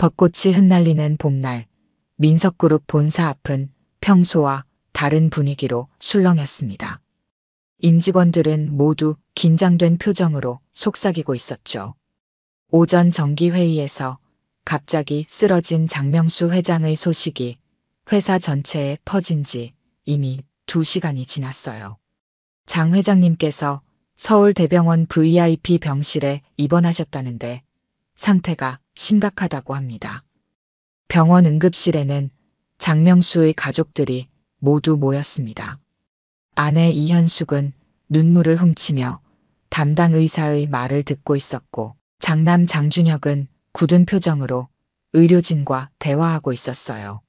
벚꽃이 흩날리는 봄날, 민석그룹 본사 앞은 평소와 다른 분위기로 술렁였습니다. 임직원들은 모두 긴장된 표정으로 속삭이고 있었죠. 오전 정기회의에서 갑자기 쓰러진 장명수 회장의 소식이 회사 전체에 퍼진 지 이미 2시간이 지났어요. 장 회장님께서 서울대병원 VIP 병실에 입원하셨다는데 상태가 심각하다고 합니다. 병원 응급실에는 장명수의 가족들이 모두 모였습니다. 아내 이현숙은 눈물을 훔치며 담당 의사의 말을 듣고 있었고, 장남 장준혁은 굳은 표정으로 의료진과 대화하고 있었어요.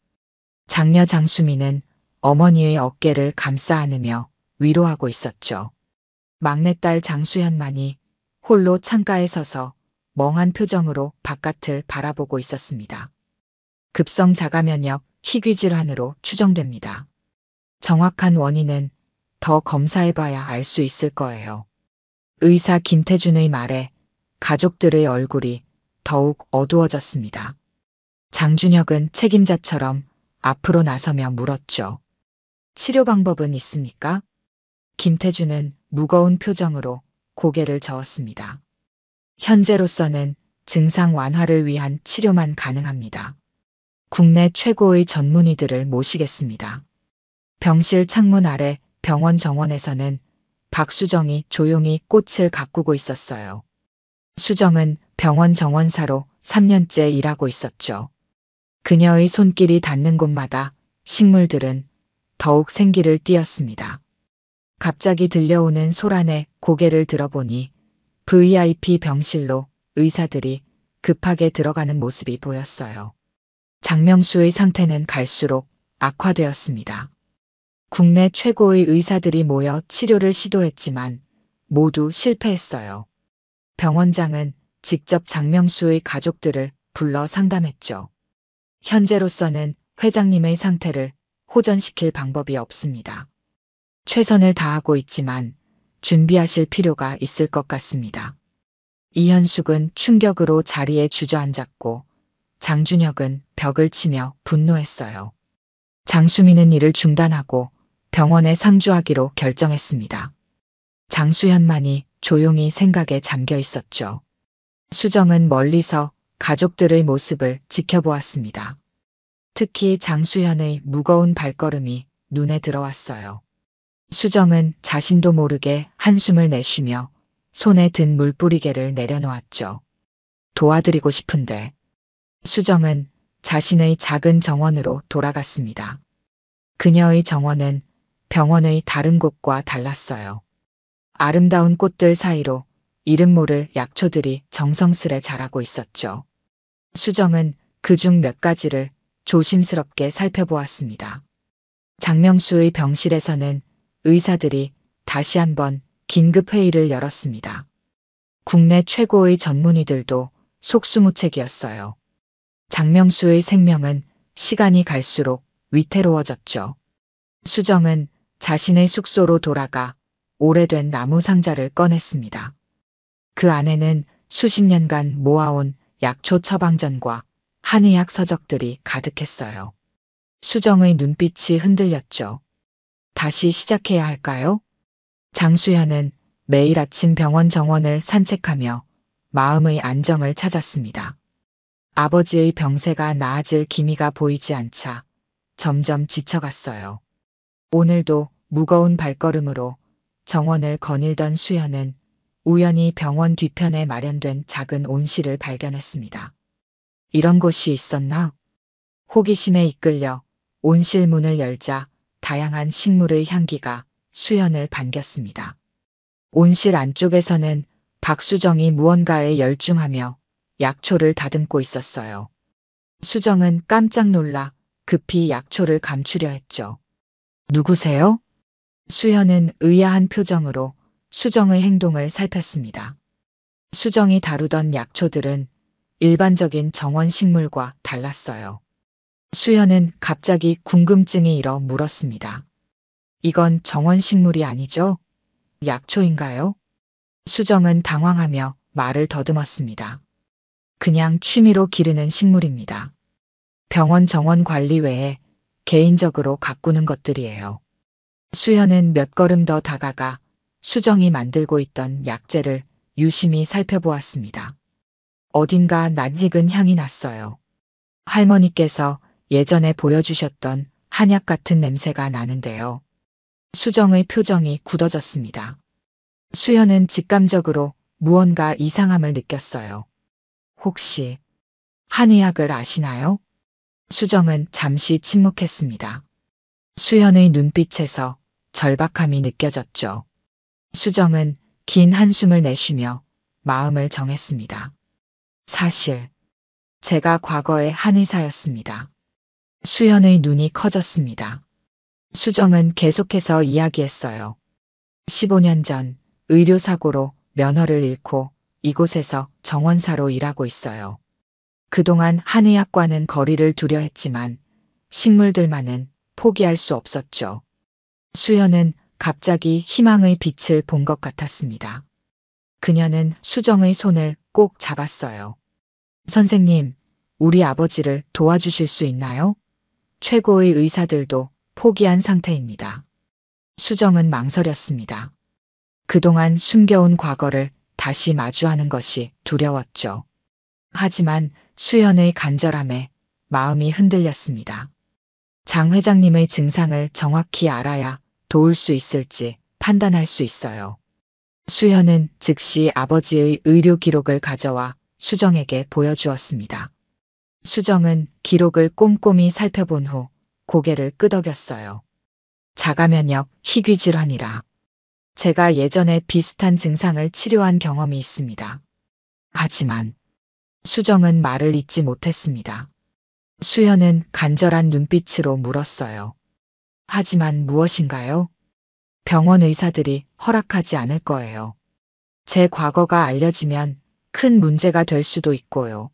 장녀 장수미는 어머니의 어깨를 감싸 안으며 위로하고 있었죠. 막내딸 장수현만이 홀로 창가에 서서 멍한 표정으로 바깥을 바라보고 있었습니다. 급성 자가면역 희귀질환으로 추정됩니다. 정확한 원인은 더 검사해봐야 알 수 있을 거예요. 의사 김태준의 말에 가족들의 얼굴이 더욱 어두워졌습니다. 장준혁은 책임자처럼 앞으로 나서며 물었죠. 치료 방법은 있습니까? 김태준은 무거운 표정으로 고개를 저었습니다. 현재로서는 증상 완화를 위한 치료만 가능합니다. 국내 최고의 전문의들을 모시겠습니다. 병실 창문 아래 병원 정원에서는 박수정이 조용히 꽃을 가꾸고 있었어요. 수정은 병원 정원사로 3년째 일하고 있었죠. 그녀의 손길이 닿는 곳마다 식물들은 더욱 생기를 띠었습니다. 갑자기 들려오는 소란에 고개를 들어보니 VIP 병실로 의사들이 급하게 들어가는 모습이 보였어요. 장명수의 상태는 갈수록 악화되었습니다. 국내 최고의 의사들이 모여 치료를 시도했지만 모두 실패했어요. 병원장은 직접 장명수의 가족들을 불러 상담했죠. 현재로서는 회장님의 상태를 호전시킬 방법이 없습니다. 최선을 다하고 있지만 준비하실 필요가 있을 것 같습니다. 이현숙은 충격으로 자리에 주저앉았고 장준혁은 벽을 치며 분노했어요. 장수미는 일을 중단하고 병원에 상주하기로 결정했습니다. 장수현만이 조용히 생각에 잠겨 있었죠. 수정은 멀리서 가족들의 모습을 지켜보았습니다. 특히 장수현의 무거운 발걸음이 눈에 들어왔어요. 수정은 자신도 모르게 한숨을 내쉬며 손에 든 물뿌리개를 내려놓았죠. 도와드리고 싶은데. 수정은 자신의 작은 정원으로 돌아갔습니다. 그녀의 정원은 병원의 다른 곳과 달랐어요. 아름다운 꽃들 사이로 이름 모를 약초들이 정성스레 자라고 있었죠. 수정은 그중 몇 가지를 조심스럽게 살펴보았습니다. 장명수의 병실에서는 의사들이 다시 한번 긴급회의를 열었습니다. 국내 최고의 전문의들도 속수무책이었어요. 장명수의 생명은 시간이 갈수록 위태로워졌죠. 수정은 자신의 숙소로 돌아가 오래된 나무 상자를 꺼냈습니다. 그 안에는 수십 년간 모아온 약초 처방전과 한의학 서적들이 가득했어요. 수정의 눈빛이 흔들렸죠. 다시 시작해야 할까요? 장수현은 매일 아침 병원 정원을 산책하며 마음의 안정을 찾았습니다. 아버지의 병세가 나아질 기미가 보이지 않자 점점 지쳐갔어요. 오늘도 무거운 발걸음으로 정원을 거닐던 수현은 우연히 병원 뒤편에 마련된 작은 온실을 발견했습니다. 이런 곳이 있었나? 호기심에 이끌려 온실 문을 열자 다양한 식물의 향기가 수현을 반겼습니다. 온실 안쪽에서는 박수정이 무언가에 열중하며 약초를 다듬고 있었어요. 수정은 깜짝 놀라 급히 약초를 감추려 했죠. 누구세요? 수현은 의아한 표정으로 수정의 행동을 살폈습니다. 수정이 다루던 약초들은 일반적인 정원 식물과 달랐어요. 수현은 갑자기 궁금증이 일어 물었습니다. 이건 정원 식물이 아니죠? 약초인가요? 수정은 당황하며 말을 더듬었습니다. 그냥 취미로 기르는 식물입니다. 병원 정원 관리 외에 개인적으로 가꾸는 것들이에요. 수연은 몇 걸음 더 다가가 수정이 만들고 있던 약재를 유심히 살펴보았습니다. 어딘가 낯익은 향이 났어요. 할머니께서 예전에 보여주셨던 한약 같은 냄새가 나는데요. 수정의 표정이 굳어졌습니다. 수연은 직감적으로 무언가 이상함을 느꼈어요. 혹시 한의학을 아시나요? 수정은 잠시 침묵했습니다. 수연의 눈빛에서 절박함이 느껴졌죠. 수정은 긴 한숨을 내쉬며 마음을 정했습니다. 사실 제가 과거에 한의사였습니다. 수연의 눈이 커졌습니다. 수정은 계속해서 이야기했어요. 15년 전 의료사고로 면허를 잃고 이곳에서 정원사로 일하고 있어요. 그동안 한의학과는 거리를 두려 했지만 식물들만은 포기할 수 없었죠. 수연은 갑자기 희망의 빛을 본 것 같았습니다. 그녀는 수정의 손을 꼭 잡았어요. 선생님, 우리 아버지를 도와주실 수 있나요? 최고의 의사들도 포기한 상태입니다. 수정은 망설였습니다. 그동안 숨겨온 과거를 다시 마주하는 것이 두려웠죠. 하지만 수연의 간절함에 마음이 흔들렸습니다. 장 회장님의 증상을 정확히 알아야 도울 수 있을지 판단할 수 있어요. 수연은 즉시 아버지의 의료 기록을 가져와 수정에게 보여주었습니다. 수정은 기록을 꼼꼼히 살펴본 후 고개를 끄덕였어요. 자가면역 희귀질환이라. 제가 예전에 비슷한 증상을 치료한 경험이 있습니다. 하지만 수정은 말을 잇지 못했습니다. 수연은 간절한 눈빛으로 물었어요. 하지만 무엇인가요? 병원 의사들이 허락하지 않을 거예요. 제 과거가 알려지면 큰 문제가 될 수도 있고요.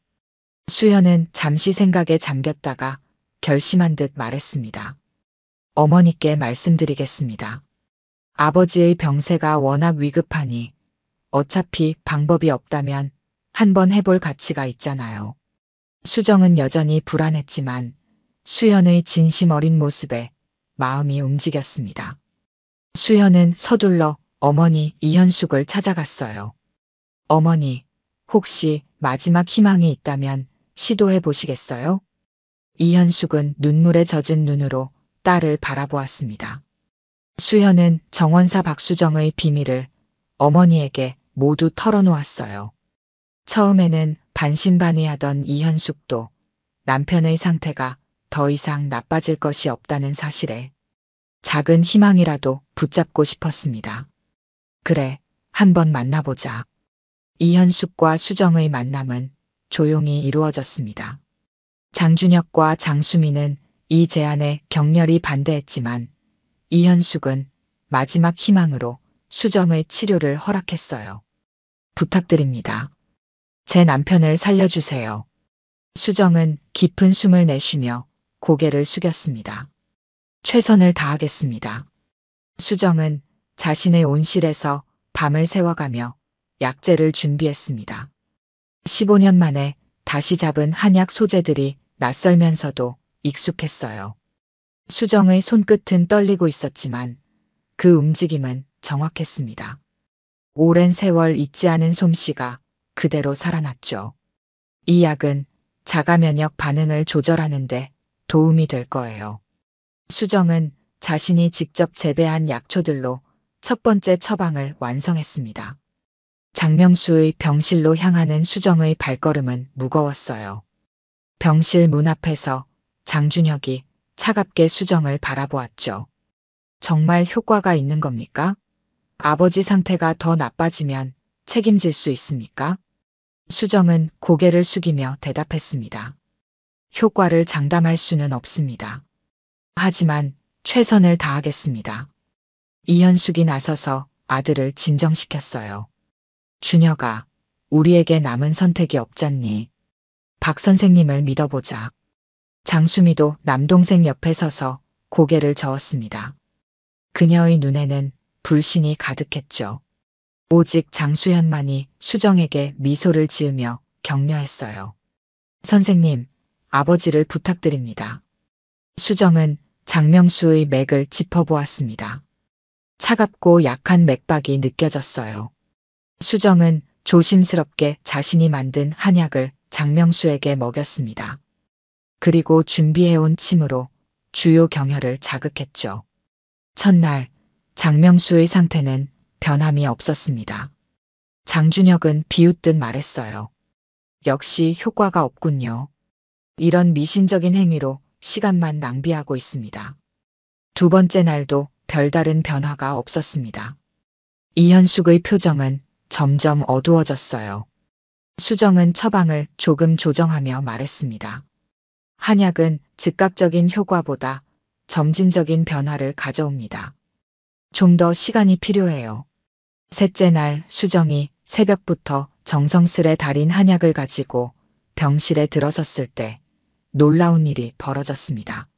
수연은 잠시 생각에 잠겼다가 결심한 듯 말했습니다. 어머니께 말씀드리겠습니다. 아버지의 병세가 워낙 위급하니 어차피 방법이 없다면 한번 해볼 가치가 있잖아요. 수정은 여전히 불안했지만 수연의 진심 어린 모습에 마음이 움직였습니다. 수연은 서둘러 어머니 이현숙을 찾아갔어요. 어머니, 혹시 마지막 희망이 있다면 시도해 보시겠어요? 이현숙은 눈물에 젖은 눈으로 딸을 바라보았습니다. 수연은 정원사 박수정의 비밀을 어머니에게 모두 털어놓았어요. 처음에는 반신반의하던 이현숙도 남편의 상태가 더 이상 나빠질 것이 없다는 사실에 작은 희망이라도 붙잡고 싶었습니다. 그래, 한번 만나보자. 이현숙과 수정의 만남은 조용히 이루어졌습니다. 장준혁과 장수미는 이 제안에 격렬히 반대했지만 이현숙은 마지막 희망으로 수정의 치료를 허락했어요. 부탁드립니다. 제 남편을 살려주세요. 수정은 깊은 숨을 내쉬며 고개를 숙였습니다. 최선을 다하겠습니다. 수정은 자신의 온실에서 밤을 새워가며 약재를 준비했습니다. 15년 만에 다시 잡은 한약 소재들이 낯설면서도 익숙했어요. 수정의 손끝은 떨리고 있었지만 그 움직임은 정확했습니다. 오랜 세월 잊지 않은 솜씨가 그대로 살아났죠. 이 약은 자가면역 반응을 조절하는데 도움이 될 거예요. 수정은 자신이 직접 재배한 약초들로 첫 번째 처방을 완성했습니다. 장명수의 병실로 향하는 수정의 발걸음은 무거웠어요. 병실 문 앞에서 장준혁이 차갑게 수정을 바라보았죠. 정말 효과가 있는 겁니까? 아버지 상태가 더 나빠지면 책임질 수 있습니까? 수정은 고개를 숙이며 대답했습니다. 효과를 장담할 수는 없습니다. 하지만 최선을 다하겠습니다. 이현숙이 나서서 아들을 진정시켰어요. 준혁아, 우리에게 남은 선택이 없잖니. 박 선생님을 믿어보자. 장수미도 남동생 옆에 서서 고개를 저었습니다. 그녀의 눈에는 불신이 가득했죠. 오직 장수현만이 수정에게 미소를 지으며 격려했어요. 선생님, 아버지를 부탁드립니다. 수정은 장명수의 맥을 짚어보았습니다. 차갑고 약한 맥박이 느껴졌어요. 수정은 조심스럽게 자신이 만든 한약을 장명수에게 먹였습니다. 그리고 준비해온 침으로 주요 경혈을 자극했죠. 첫날 장명수의 상태는 변함이 없었습니다. 장준혁은 비웃듯 말했어요. 역시 효과가 없군요. 이런 미신적인 행위로 시간만 낭비하고 있습니다. 두 번째 날도 별다른 변화가 없었습니다. 이현숙의 표정은 점점 어두워졌어요. 수정은 처방을 조금 조정하며 말했습니다. 한약은 즉각적인 효과보다 점진적인 변화를 가져옵니다. 좀 더 시간이 필요해요. 셋째 날 수정이 새벽부터 정성스레 달인 한약을 가지고 병실에 들어섰을 때 놀라운 일이 벌어졌습니다.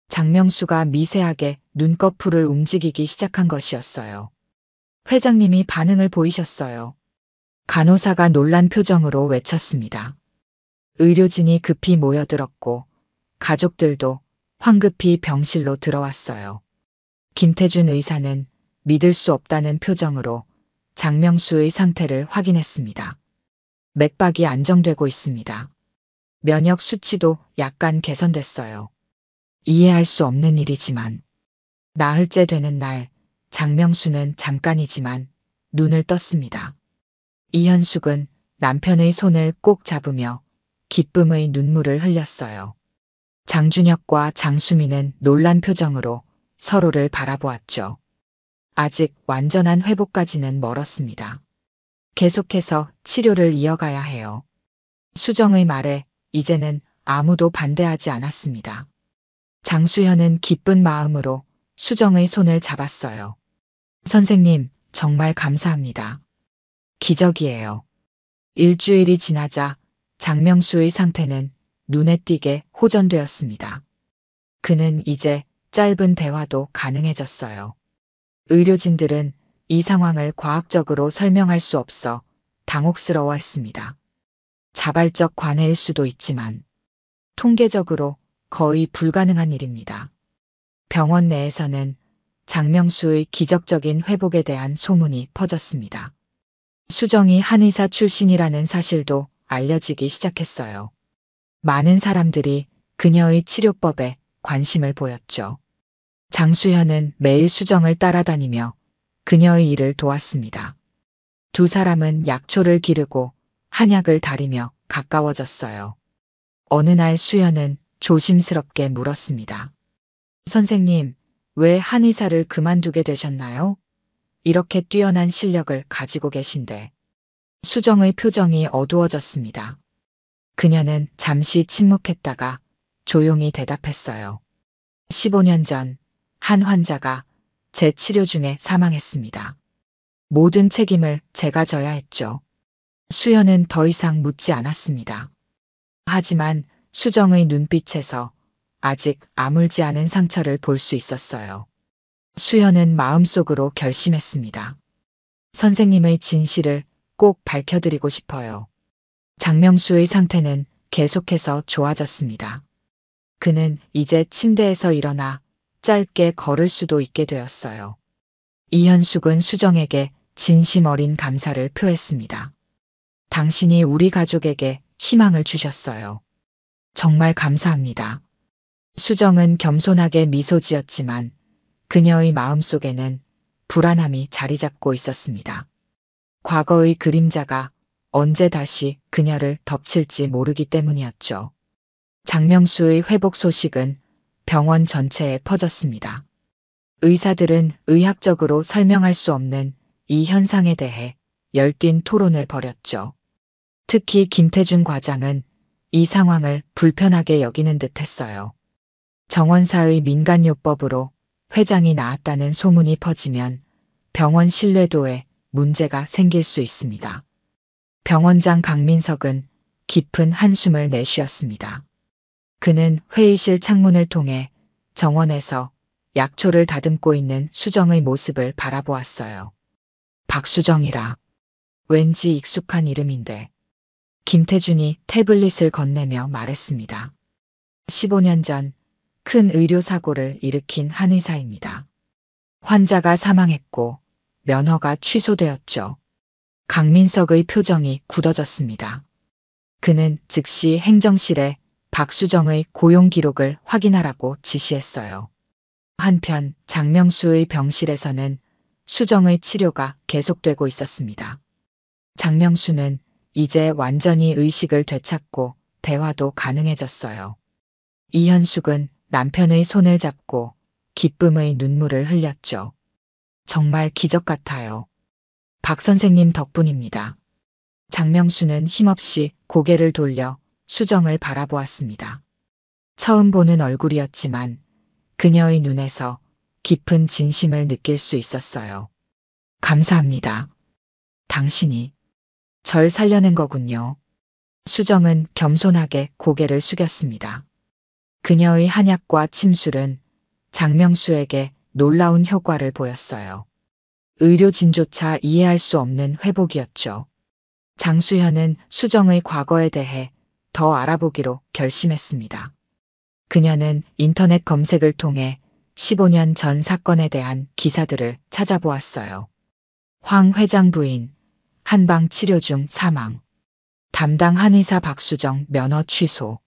장명수가 미세하게 눈꺼풀을 움직이기 시작한 것이었어요. 회장님이 반응을 보이셨어요. 간호사가 놀란 표정으로 외쳤습니다. 의료진이 급히 모여들었고 가족들도 황급히 병실로 들어왔어요. 김태준 의사는 믿을 수 없다는 표정으로 장명수의 상태를 확인했습니다. 맥박이 안정되고 있습니다. 면역 수치도 약간 개선됐어요. 이해할 수 없는 일이지만 나흘째 되는 날 장명수는 잠깐이지만 눈을 떴습니다. 이현숙은 남편의 손을 꼭 잡으며 기쁨의 눈물을 흘렸어요. 장준혁과 장수민은 놀란 표정으로 서로를 바라보았죠. 아직 완전한 회복까지는 멀었습니다. 계속해서 치료를 이어가야 해요. 수정의 말에 이제는 아무도 반대하지 않았습니다. 장수현은 기쁜 마음으로 수정의 손을 잡았어요. 선생님, 정말 감사합니다. 기적이에요. 일주일이 지나자 장명수의 상태는 눈에 띄게 호전되었습니다. 그는 이제 짧은 대화도 가능해졌어요. 의료진들은 이 상황을 과학적으로 설명할 수 없어 당혹스러워했습니다. 자발적 관해일 수도 있지만 통계적으로 거의 불가능한 일입니다. 병원 내에서는 장명수의 기적적인 회복에 대한 소문이 퍼졌습니다. 수정이 한의사 출신이라는 사실도 알려지기 시작했어요. 많은 사람들이 그녀의 치료법에 관심을 보였죠. 장수현은 매일 수정을 따라다니며 그녀의 일을 도왔습니다. 두 사람은 약초를 기르고 한약을 다리며 가까워졌어요. 어느 날 수현은 조심스럽게 물었습니다. 선생님, 왜 한의사를 그만두게 되셨나요? 이렇게 뛰어난 실력을 가지고 계신데. 수정의 표정이 어두워졌습니다. 그녀는 잠시 침묵했다가 조용히 대답했어요. 15년 전 한 환자가 제 치료 중에 사망했습니다. 모든 책임을 제가 져야 했죠. 수연은 더 이상 묻지 않았습니다. 하지만 수정의 눈빛에서 아직 아물지 않은 상처를 볼 수 있었어요. 수연은 마음속으로 결심했습니다. 선생님의 진실을 꼭 밝혀드리고 싶어요. 장명수의 상태는 계속해서 좋아졌습니다. 그는 이제 침대에서 일어나 짧게 걸을 수도 있게 되었어요. 이현숙은 수정에게 진심 어린 감사를 표했습니다. 당신이 우리 가족에게 희망을 주셨어요. 정말 감사합니다. 수정은 겸손하게 미소 지었지만 그녀의 마음속에는 불안함이 자리 잡고 있었습니다. 과거의 그림자가 언제 다시 그녀를 덮칠지 모르기 때문이었죠. 장명수의 회복 소식은 병원 전체에 퍼졌습니다. 의사들은 의학적으로 설명할 수 없는 이 현상에 대해 열띤 토론을 벌였죠. 특히 김태준 과장은 이 상황을 불편하게 여기는 듯 했어요. 정원사의 민간요법으로 회장이 나았다는 소문이 퍼지면 병원 신뢰도에 문제가 생길 수 있습니다. 병원장 강민석은 깊은 한숨을 내쉬었습니다. 그는 회의실 창문을 통해 정원에서 약초를 다듬고 있는 수정의 모습을 바라보았어요. 박수정이라. 왠지 익숙한 이름인데. 김태준이 태블릿을 건네며 말했습니다. 15년 전 큰 의료사고를 일으킨 한 의사입니다. 환자가 사망했고 면허가 취소되었죠. 강민석의 표정이 굳어졌습니다. 그는 즉시 행정실에 박수정의 고용 기록을 확인하라고 지시했어요. 한편 장명수의 병실에서는 수정의 치료가 계속되고 있었습니다. 장명수는 이제 완전히 의식을 되찾고 대화도 가능해졌어요. 이현숙은 남편의 손을 잡고 기쁨의 눈물을 흘렸죠. 정말 기적 같아요. 박 선생님 덕분입니다. 장명수는 힘없이 고개를 돌려 수정을 바라보았습니다. 처음 보는 얼굴이었지만 그녀의 눈에서 깊은 진심을 느낄 수 있었어요. 감사합니다. 당신이 절 살려낸 거군요. 수정은 겸손하게 고개를 숙였습니다. 그녀의 한약과 침술은 장명수에게 놀라운 효과를 보였어요. 의료진조차 이해할 수 없는 회복이었죠. 장수현은 수정의 과거에 대해 더 알아보기로 결심했습니다. 그녀는 인터넷 검색을 통해 15년 전 사건에 대한 기사들을 찾아보았어요. 황 회장 부인, 한방 치료 중 사망, 담당 한의사 박수정 면허 취소.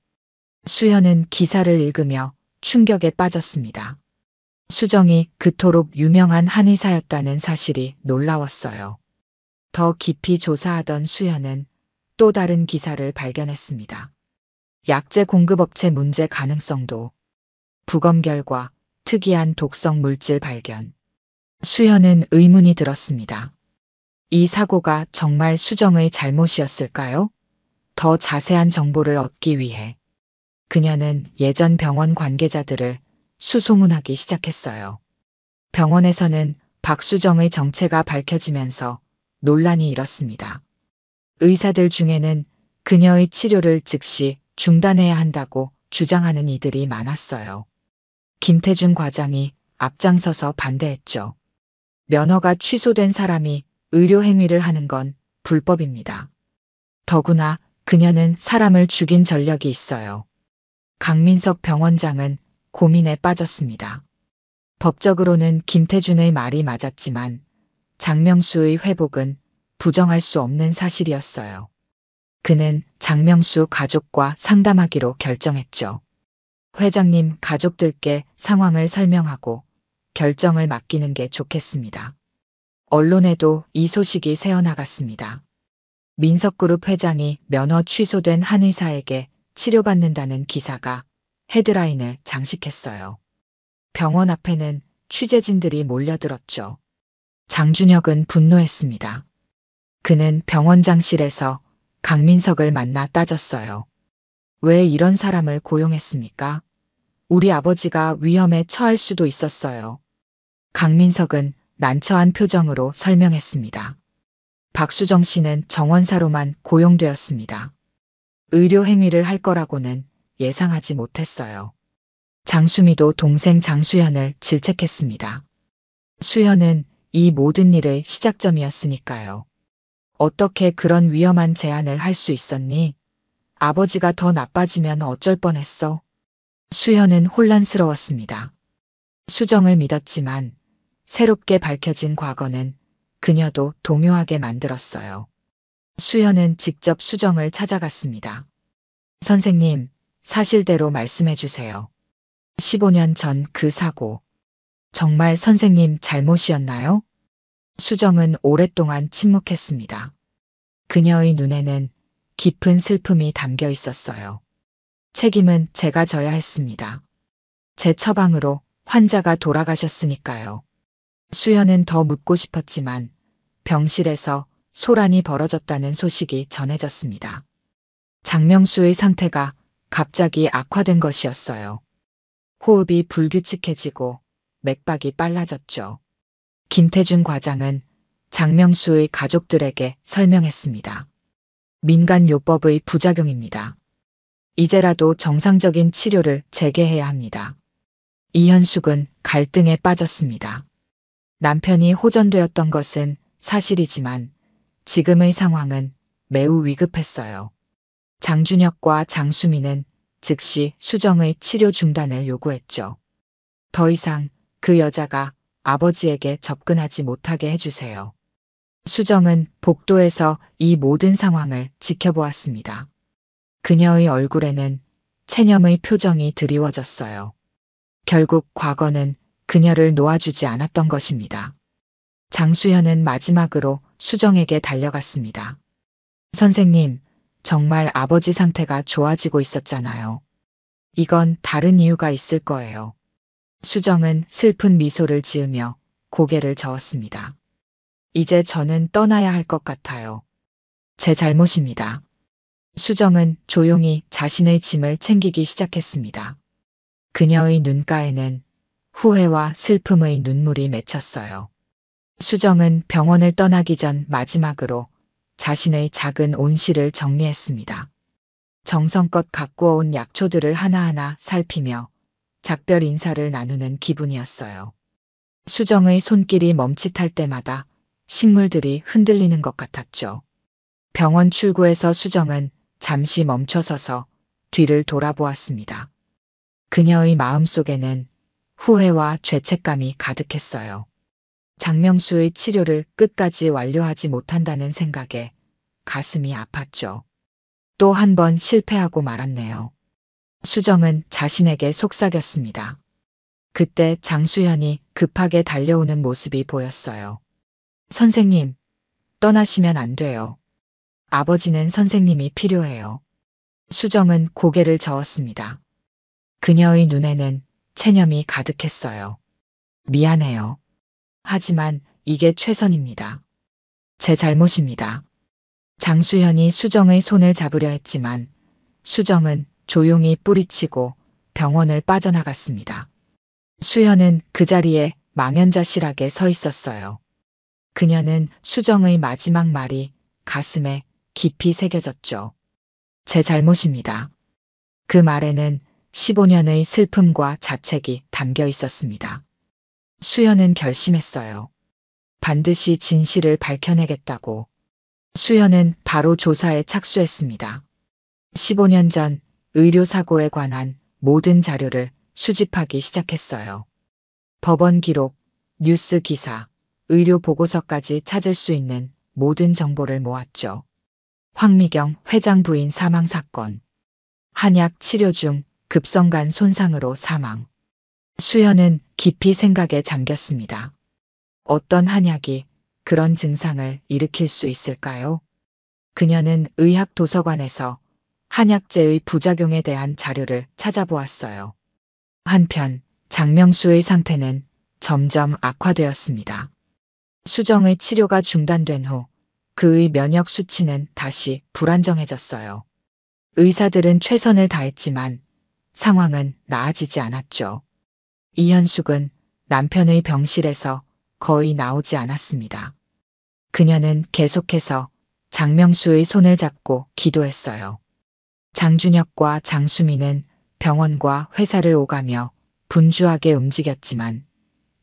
수현은 기사를 읽으며 충격에 빠졌습니다. 수정이 그토록 유명한 한의사였다는 사실이 놀라웠어요. 더 깊이 조사하던 수현은 또 다른 기사를 발견했습니다. 약재 공급업체 문제 가능성도, 부검 결과 특이한 독성 물질 발견. 수현은 의문이 들었습니다. 이 사고가 정말 수정의 잘못이었을까요? 더 자세한 정보를 얻기 위해 그녀는 예전 병원 관계자들을 수소문하기 시작했어요. 병원에서는 박수정의 정체가 밝혀지면서 논란이 일었습니다. 의사들 중에는 그녀의 치료를 즉시 중단해야 한다고 주장하는 이들이 많았어요. 김태준 과장이 앞장서서 반대했죠. 면허가 취소된 사람이 의료행위를 하는 건 불법입니다. 더구나 그녀는 사람을 죽인 전력이 있어요. 강민석 병원장은 고민에 빠졌습니다. 법적으로는 김태준의 말이 맞았지만 장명수의 회복은 부정할 수 없는 사실이었어요. 그는 장명수 가족과 상담하기로 결정했죠. 회장님 가족들께 상황을 설명하고 결정을 맡기는 게 좋겠습니다. 언론에도 이 소식이 새어나갔습니다. 민석그룹 회장이 면허 취소된 한의사에게 치료받는다는 기사가 헤드라인을 장식했어요. 병원 앞에는 취재진들이 몰려들었죠. 장준혁은 분노했습니다. 그는 병원장실에서 강민석을 만나 따졌어요. 왜 이런 사람을 고용했습니까? 우리 아버지가 위험에 처할 수도 있었어요. 강민석은 난처한 표정으로 설명했습니다. 박수정 씨는 정원사로만 고용되었습니다. 의료 행위를 할 거라고는 예상하지 못했어요. 장수미도 동생 장수현을 질책했습니다. 수현은 이 모든 일의 시작점이었으니까요. 어떻게 그런 위험한 제안을 할 수 있었니? 아버지가 더 나빠지면 어쩔 뻔했어. 수현은 혼란스러웠습니다. 수정을 믿었지만 새롭게 밝혀진 과거는 그녀도 동요하게 만들었어요. 수현은 직접 수정을 찾아갔습니다. 선생님, 사실대로 말씀해 주세요. 15년 전 그 사고, 정말 선생님 잘못이었나요? 수정은 오랫동안 침묵했습니다. 그녀의 눈에는 깊은 슬픔이 담겨 있었어요. 책임은 제가 져야 했습니다. 제 처방으로 환자가 돌아가셨으니까요. 수현은 더 묻고 싶었지만 병실에서 소란이 벌어졌다는 소식이 전해졌습니다. 장명수의 상태가 갑자기 악화된 것이었어요. 호흡이 불규칙해지고 맥박이 빨라졌죠. 김태준 과장은 장명수의 가족들에게 설명했습니다. 민간요법의 부작용입니다. 이제라도 정상적인 치료를 재개해야 합니다. 이현숙은 갈등에 빠졌습니다. 남편이 호전되었던 것은 사실이지만 지금의 상황은 매우 위급했어요. 장준혁과 장수미는 즉시 수정의 치료 중단을 요구했죠. 더 이상 그 여자가 아버지에게 접근하지 못하게 해주세요. 수정은 복도에서 이 모든 상황을 지켜보았습니다. 그녀의 얼굴에는 체념의 표정이 드리워졌어요. 결국 과거는 그녀를 놓아주지 않았던 것입니다. 장수현은 마지막으로 수정에게 달려갔습니다. 선생님, 정말 아버지 상태가 좋아지고 있었잖아요. 이건 다른 이유가 있을 거예요. 수정은 슬픈 미소를 지으며 고개를 저었습니다. 이제 저는 떠나야 할 것 같아요. 제 잘못입니다. 수정은 조용히 자신의 짐을 챙기기 시작했습니다. 그녀의 눈가에는 후회와 슬픔의 눈물이 맺혔어요. 수정은 병원을 떠나기 전 마지막으로 자신의 작은 온실을 정리했습니다. 정성껏 갖고 온 약초들을 하나하나 살피며 작별 인사를 나누는 기분이었어요. 수정의 손길이 멈칫할 때마다 식물들이 흔들리는 것 같았죠. 병원 출구에서 수정은 잠시 멈춰서서 뒤를 돌아보았습니다. 그녀의 마음속에는 후회와 죄책감이 가득했어요. 장명수의 치료를 끝까지 완료하지 못한다는 생각에 가슴이 아팠죠. 또 한 번 실패하고 말았네요. 수정은 자신에게 속삭였습니다. 그때 장수현이 급하게 달려오는 모습이 보였어요. 선생님, 떠나시면 안 돼요. 아버지는 선생님이 필요해요. 수정은 고개를 저었습니다. 그녀의 눈에는 체념이 가득했어요. 미안해요. 하지만 이게 최선입니다. 제 잘못입니다. 장수현이 수정의 손을 잡으려 했지만 수정은 조용히 뿌리치고 병원을 빠져나갔습니다. 수현은 그 자리에 망연자실하게 서 있었어요. 그녀는 수정의 마지막 말이 가슴에 깊이 새겨졌죠. 제 잘못입니다. 그 말에는 15년의 슬픔과 자책이 담겨 있었습니다. 수연은 결심했어요. 반드시 진실을 밝혀내겠다고. 수연은 바로 조사에 착수했습니다. 15년 전 의료사고에 관한 모든 자료를 수집하기 시작했어요. 법원 기록, 뉴스 기사, 의료 보고서까지 찾을 수 있는 모든 정보를 모았죠. 황미경 회장 부인 사망 사건, 한약 치료 중 급성간 손상으로 사망. 수연은 깊이 생각에 잠겼습니다. 어떤 한약이 그런 증상을 일으킬 수 있을까요? 그녀는 의학 도서관에서 한약재의 부작용에 대한 자료를 찾아보았어요. 한편 장명수의 상태는 점점 악화되었습니다. 수정의 치료가 중단된 후 그의 면역 수치는 다시 불안정해졌어요. 의사들은 최선을 다했지만 상황은 나아지지 않았죠. 이현숙은 남편의 병실에서 거의 나오지 않았습니다. 그녀는 계속해서 장명수의 손을 잡고 기도했어요. 장준혁과 장수미는 병원과 회사를 오가며 분주하게 움직였지만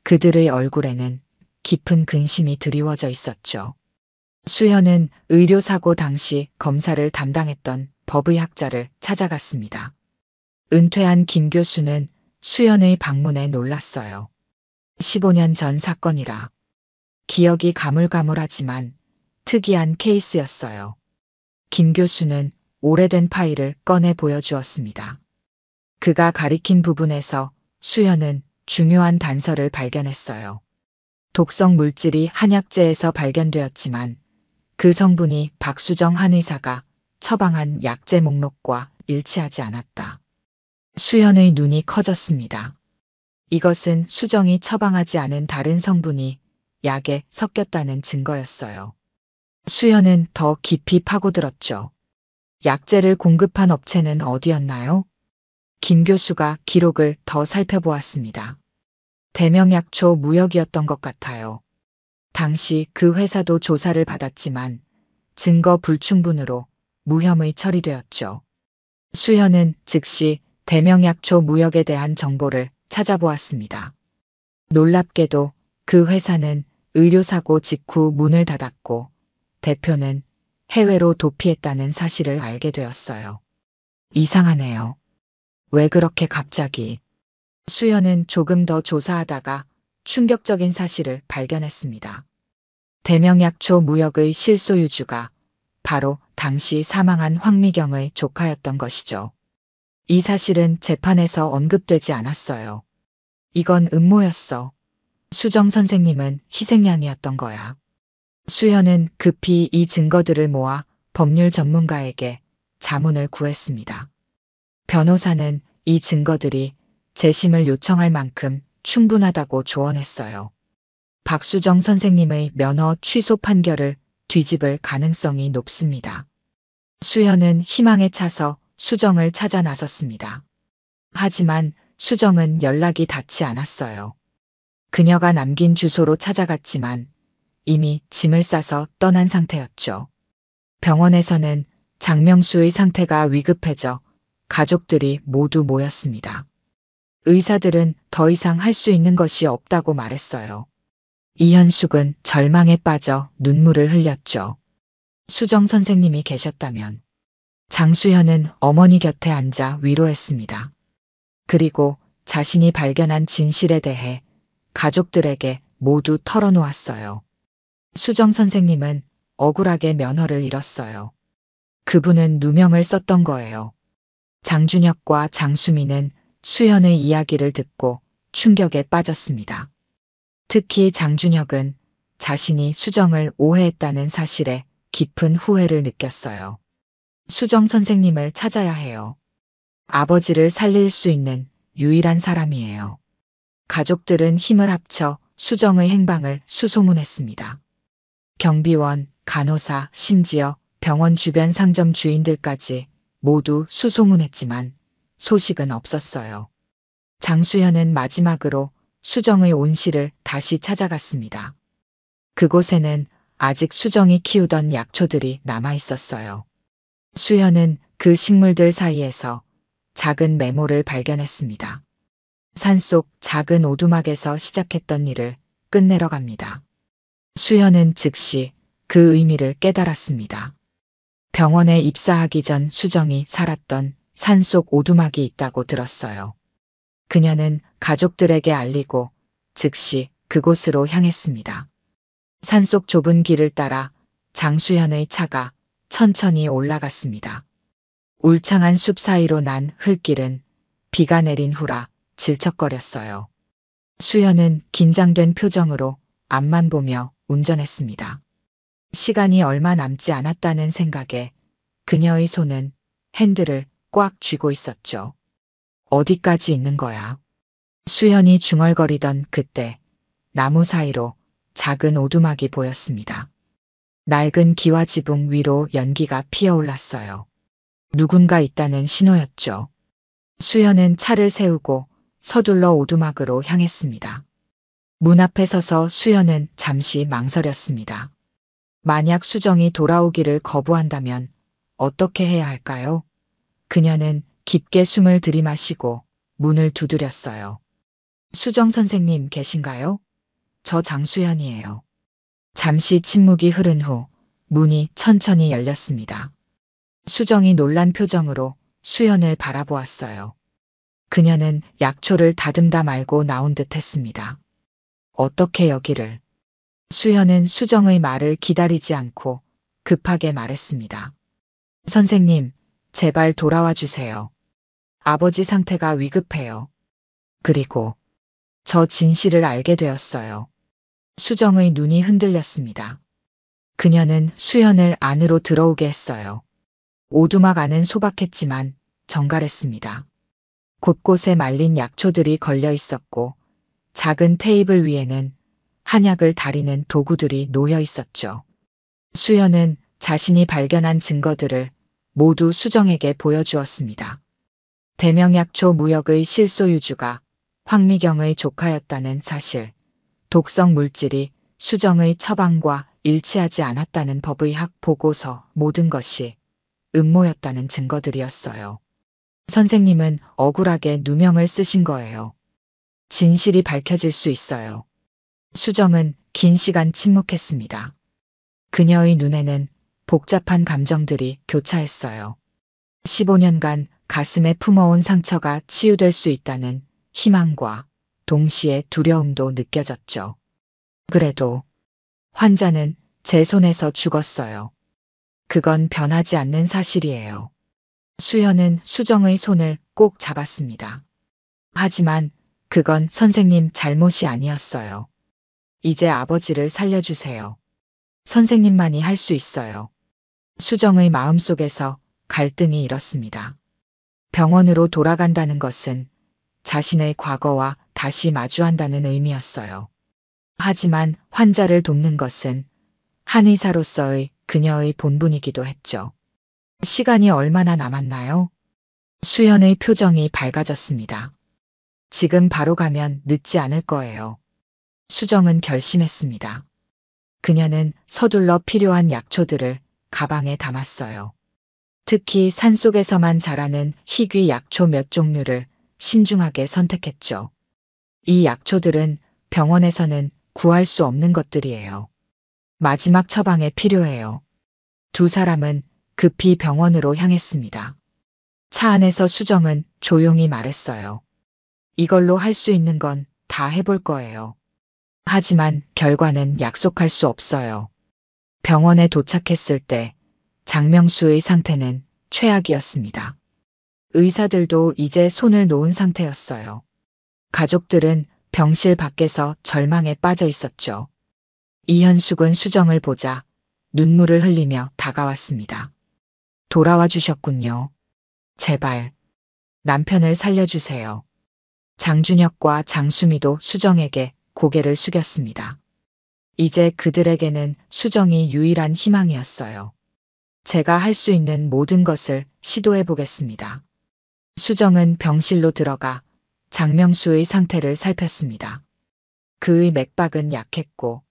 그들의 얼굴에는 깊은 근심이 드리워져 있었죠. 수현은 의료사고 당시 검사를 담당했던 법의학자를 찾아갔습니다. 은퇴한 김 교수는 수현의 방문에 놀랐어요. 15년 전 사건이라 기억이 가물가물하지만 특이한 케이스였어요. 김 교수는 오래된 파일을 꺼내 보여주었습니다. 그가 가리킨 부분에서 수현은 중요한 단서를 발견했어요. 독성 물질이 한약재에서 발견되었지만 그 성분이 박수정 한의사가 처방한 약재 목록과 일치하지 않았다. 수현의 눈이 커졌습니다. 이것은 수정이 처방하지 않은 다른 성분이 약에 섞였다는 증거였어요. 수현은 더 깊이 파고들었죠. 약재를 공급한 업체는 어디였나요? 김 교수가 기록을 더 살펴보았습니다. 대명약초 무역이었던 것 같아요. 당시 그 회사도 조사를 받았지만 증거 불충분으로 무혐의 처리되었죠. 수현은 즉시 대명약초 무역에 대한 정보를 찾아보았습니다. 놀랍게도 그 회사는 의료사고 직후 문을 닫았고 대표는 해외로 도피했다는 사실을 알게 되었어요. 이상하네요. 왜 그렇게 갑자기? 수연은 조금 더 조사하다가 충격적인 사실을 발견했습니다. 대명약초 무역의 실소유주가 바로 당시 사망한 황미경의 조카였던 것이죠. 이 사실은 재판에서 언급되지 않았어요. 이건 음모였어. 수정 선생님은 희생양이었던 거야. 수연은 급히 이 증거들을 모아 법률 전문가에게 자문을 구했습니다. 변호사는 이 증거들이 재심을 요청할 만큼 충분하다고 조언했어요. 박수정 선생님의 면허 취소 판결을 뒤집을 가능성이 높습니다. 수연은 희망에 차서 수정을 찾아 나섰습니다. 하지만 수정은 연락이 닿지 않았어요. 그녀가 남긴 주소로 찾아갔지만 이미 짐을 싸서 떠난 상태였죠. 병원에서는 장명수의 상태가 위급해져 가족들이 모두 모였습니다. 의사들은 더 이상 할 수 있는 것이 없다고 말했어요. 이현숙은 절망에 빠져 눈물을 흘렸죠. 수정 선생님이 계셨다면. 장수현은 어머니 곁에 앉아 위로했습니다. 그리고 자신이 발견한 진실에 대해 가족들에게 모두 털어놓았어요. 수정 선생님은 억울하게 면허를 잃었어요. 그분은 누명을 썼던 거예요. 장준혁과 장수미는 수연의 이야기를 듣고 충격에 빠졌습니다. 특히 장준혁은 자신이 수정을 오해했다는 사실에 깊은 후회를 느꼈어요. 수정 선생님을 찾아야 해요. 아버지를 살릴 수 있는 유일한 사람이에요. 가족들은 힘을 합쳐 수정의 행방을 수소문했습니다. 경비원, 간호사, 심지어 병원 주변 상점 주인들까지 모두 수소문했지만 소식은 없었어요. 장수현은 마지막으로 수정의 온실을 다시 찾아갔습니다. 그곳에는 아직 수정이 키우던 약초들이 남아 있었어요. 수현은 그 식물들 사이에서 작은 메모를 발견했습니다. 산속 작은 오두막에서 시작했던 일을 끝내러 갑니다. 수현은 즉시 그 의미를 깨달았습니다. 병원에 입사하기 전 수정이 살았던 산속 오두막이 있다고 들었어요. 그녀는 가족들에게 알리고 즉시 그곳으로 향했습니다. 산속 좁은 길을 따라 장수현의 차가 천천히 올라갔습니다. 울창한 숲 사이로 난 흙길은 비가 내린 후라 질척거렸어요. 수연은 긴장된 표정으로 앞만 보며 운전했습니다. 시간이 얼마 남지 않았다는 생각에 그녀의 손은 핸들을 꽉 쥐고 있었죠. 어디까지 있는 거야? 수연이 중얼거리던 그때 나무 사이로 작은 오두막이 보였습니다. 낡은 기와지붕 위로 연기가 피어올랐어요. 누군가 있다는 신호였죠. 수연은 차를 세우고 서둘러 오두막으로 향했습니다. 문 앞에 서서 수연은 잠시 망설였습니다. 만약 수정이 돌아오기를 거부한다면 어떻게 해야 할까요? 그녀는 깊게 숨을 들이마시고 문을 두드렸어요. 수정 선생님 계신가요? 저 장수연이에요. 잠시 침묵이 흐른 후 문이 천천히 열렸습니다. 수정이 놀란 표정으로 수연을 바라보았어요. 그녀는 약초를 다듬다 말고 나온 듯 했습니다. 어떻게 여기를? 수연은 수정의 말을 기다리지 않고 급하게 말했습니다. 선생님, 제발 돌아와 주세요. 아버지 상태가 위급해요. 그리고 저 진실을 알게 되었어요. 수정의 눈이 흔들렸습니다. 그녀는 수연을 안으로 들어오게 했어요. 오두막 안은 소박했지만 정갈했습니다. 곳곳에 말린 약초들이 걸려 있었고 작은 테이블 위에는 한약을 다리는 도구들이 놓여 있었죠. 수연은 자신이 발견한 증거들을 모두 수정에게 보여주었습니다. 대명약초 무역의 실소유주가 황미경의 조카였다는 사실, 독성 물질이 수정의 처방과 일치하지 않았다는 법의학 보고서, 모든 것이 음모였다는 증거들이었어요. 선생님은 억울하게 누명을 쓰신 거예요. 진실이 밝혀질 수 있어요. 수정은 긴 시간 침묵했습니다. 그녀의 눈에는 복잡한 감정들이 교차했어요. 15년간 가슴에 품어온 상처가 치유될 수 있다는 희망과 동시에 두려움도 느껴졌죠. 그래도 환자는 제 손에서 죽었어요. 그건 변하지 않는 사실이에요. 수연은 수정의 손을 꼭 잡았습니다. 하지만 그건 선생님 잘못이 아니었어요. 이제 아버지를 살려주세요. 선생님만이 할 수 있어요. 수정의 마음속에서 갈등이 일었습니다. 병원으로 돌아간다는 것은 자신의 과거와 다시 마주한다는 의미였어요. 하지만 환자를 돕는 것은 한의사로서의 그녀의 본분이기도 했죠. 시간이 얼마나 남았나요? 수연의 표정이 밝아졌습니다. 지금 바로 가면 늦지 않을 거예요. 수정은 결심했습니다. 그녀는 서둘러 필요한 약초들을 가방에 담았어요. 특히 산속에서만 자라는 희귀 약초 몇 종류를 신중하게 선택했죠. 이 약초들은 병원에서는 구할 수 없는 것들이에요. 마지막 처방에 필요해요. 두 사람은 급히 병원으로 향했습니다. 차 안에서 수정은 조용히 말했어요. 이걸로 할 수 있는 건 다 해볼 거예요. 하지만 결과는 약속할 수 없어요. 병원에 도착했을 때 장명수의 상태는 최악이었습니다. 의사들도 이제 손을 놓은 상태였어요. 가족들은 병실 밖에서 절망에 빠져 있었죠. 이현숙은 수정을 보자 눈물을 흘리며 다가왔습니다. 돌아와 주셨군요. 제발 남편을 살려주세요. 장준혁과 장수미도 수정에게 고개를 숙였습니다. 이제 그들에게는 수정이 유일한 희망이었어요. 제가 할 수 있는 모든 것을 시도해 보겠습니다. 수정은 병실로 들어가 장명수의 상태를 살폈습니다. 그의 맥박은 약했고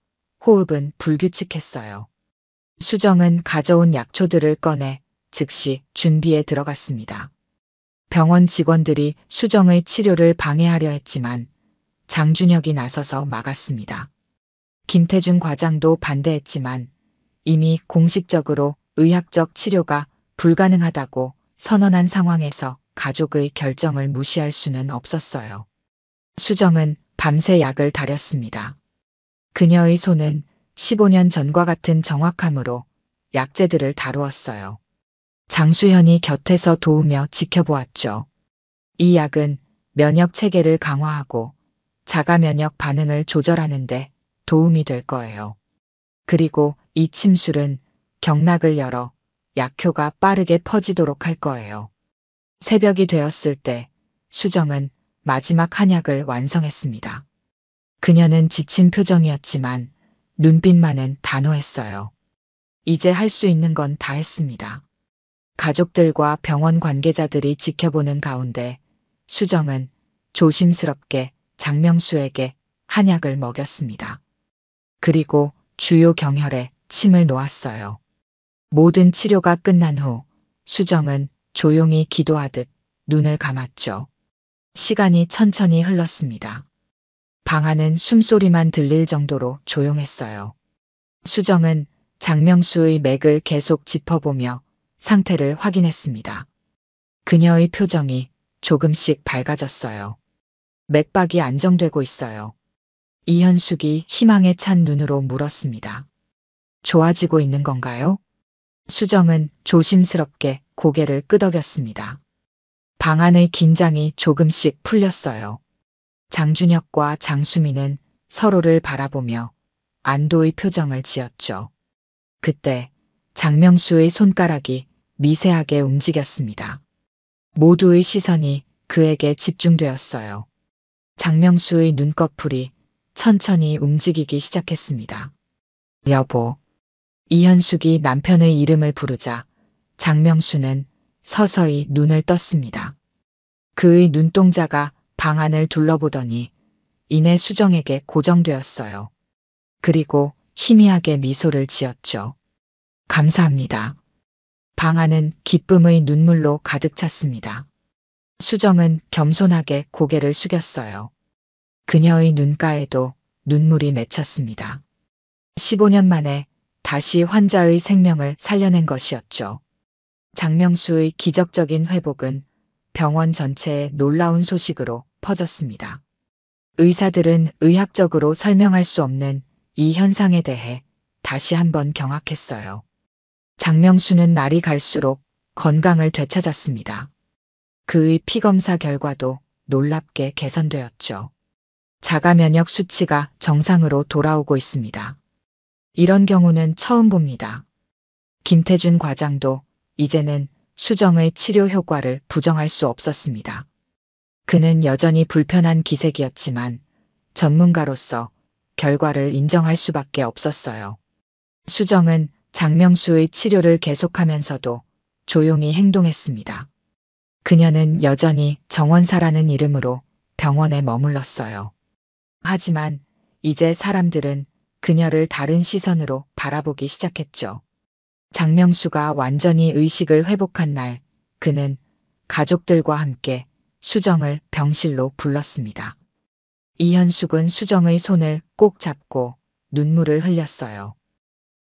호흡은 불규칙했어요. 수정은 가져온 약초들을 꺼내 즉시 준비에 들어갔습니다. 병원 직원들이 수정의 치료를 방해하려 했지만 장준혁이 나서서 막았습니다. 김태준 과장도 반대했지만 이미 공식적으로 의학적 치료가 불가능하다고 선언한 상황에서 가족의 결정을 무시할 수는 없었어요. 수정은 밤새 약을 다렸습니다. 그녀의 손은 15년 전과 같은 정확함으로 약재들을 다루었어요. 장수현이 곁에서 도우며 지켜보았죠. 이 약은 면역 체계를 강화하고 자가 면역 반응을 조절하는데 도움이 될 거예요. 그리고 이 침술은 경락을 열어 약효가 빠르게 퍼지도록 할 거예요. 새벽이 되었을 때 수정은 마지막 한 약을 완성했습니다. 그녀는 지친 표정이었지만 눈빛만은 단호했어요. 이제 할 수 있는 건 다 했습니다. 가족들과 병원 관계자들이 지켜보는 가운데 수정은 조심스럽게 장명수에게 한약을 먹였습니다. 그리고 주요 경혈에 침을 놓았어요. 모든 치료가 끝난 후 수정은 조용히 기도하듯 눈을 감았죠. 시간이 천천히 흘렀습니다. 방 안은 숨소리만 들릴 정도로 조용했어요. 수정은 장명수의 맥을 계속 짚어보며 상태를 확인했습니다. 그녀의 표정이 조금씩 밝아졌어요. 맥박이 안정되고 있어요. 이현숙이 희망에 찬 눈으로 물었습니다. 좋아지고 있는 건가요? 수정은 조심스럽게 고개를 끄덕였습니다. 방 안의 긴장이 조금씩 풀렸어요. 장준혁과 장수미는 서로를 바라보며 안도의 표정을 지었죠. 그때 장명수의 손가락이 미세하게 움직였습니다. 모두의 시선이 그에게 집중되었어요. 장명수의 눈꺼풀이 천천히 움직이기 시작했습니다. 여보. 이현숙이 남편의 이름을 부르자 장명수는 서서히 눈을 떴습니다. 그의 눈동자가 방 안을 둘러보더니 이내 수정에게 고정되었어요. 그리고 희미하게 미소를 지었죠. 감사합니다. 방 안은 기쁨의 눈물로 가득 찼습니다. 수정은 겸손하게 고개를 숙였어요. 그녀의 눈가에도 눈물이 맺혔습니다. 15년 만에 다시 환자의 생명을 살려낸 것이었죠. 장명수의 기적적인 회복은 병원 전체에 놀라운 소식으로 퍼졌습니다. 의사들은 의학적으로 설명할 수 없는 이 현상에 대해 다시 한번 경악했어요. 장명수는 날이 갈수록 건강을 되찾았습니다. 그의 피검사 결과도 놀랍게 개선되었죠. 자가 면역 수치가 정상으로 돌아오고 있습니다. 이런 경우는 처음 봅니다. 김태준 과장도 이제는 수정의 치료 효과를 부정할 수 없었습니다. 그는 여전히 불편한 기색이었지만 전문가로서 결과를 인정할 수밖에 없었어요. 수정은 장명수의 치료를 계속하면서도 조용히 행동했습니다. 그녀는 여전히 정원사라는 이름으로 병원에 머물렀어요. 하지만 이제 사람들은 그녀를 다른 시선으로 바라보기 시작했죠. 장명수가 완전히 의식을 회복한 날, 그는 가족들과 함께 수정을 병실로 불렀습니다. 이현숙은 수정의 손을 꼭 잡고 눈물을 흘렸어요.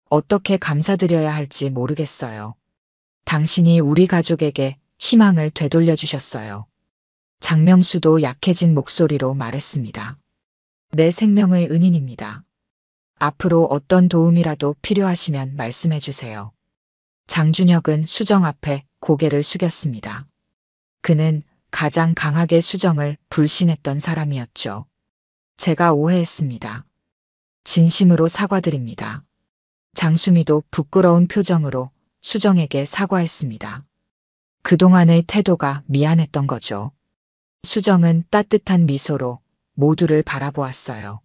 어떻게 감사드려야 할지 모르겠어요. 당신이 우리 가족에게 희망을 되돌려 주셨어요. 장명수도 약해진 목소리로 말했습니다. 내 생명의 은인입니다. 앞으로 어떤 도움이라도 필요하시면 말씀해 주세요. 장준혁은 수정 앞에 고개를 숙였습니다. 그는 가장 강하게 수정을 불신했던 사람이었죠. 제가 오해했습니다. 진심으로 사과드립니다. 장수미도 부끄러운 표정으로 수정에게 사과했습니다. 그동안의 태도가 미안했던 거죠. 수정은 따뜻한 미소로 모두를 바라보았어요.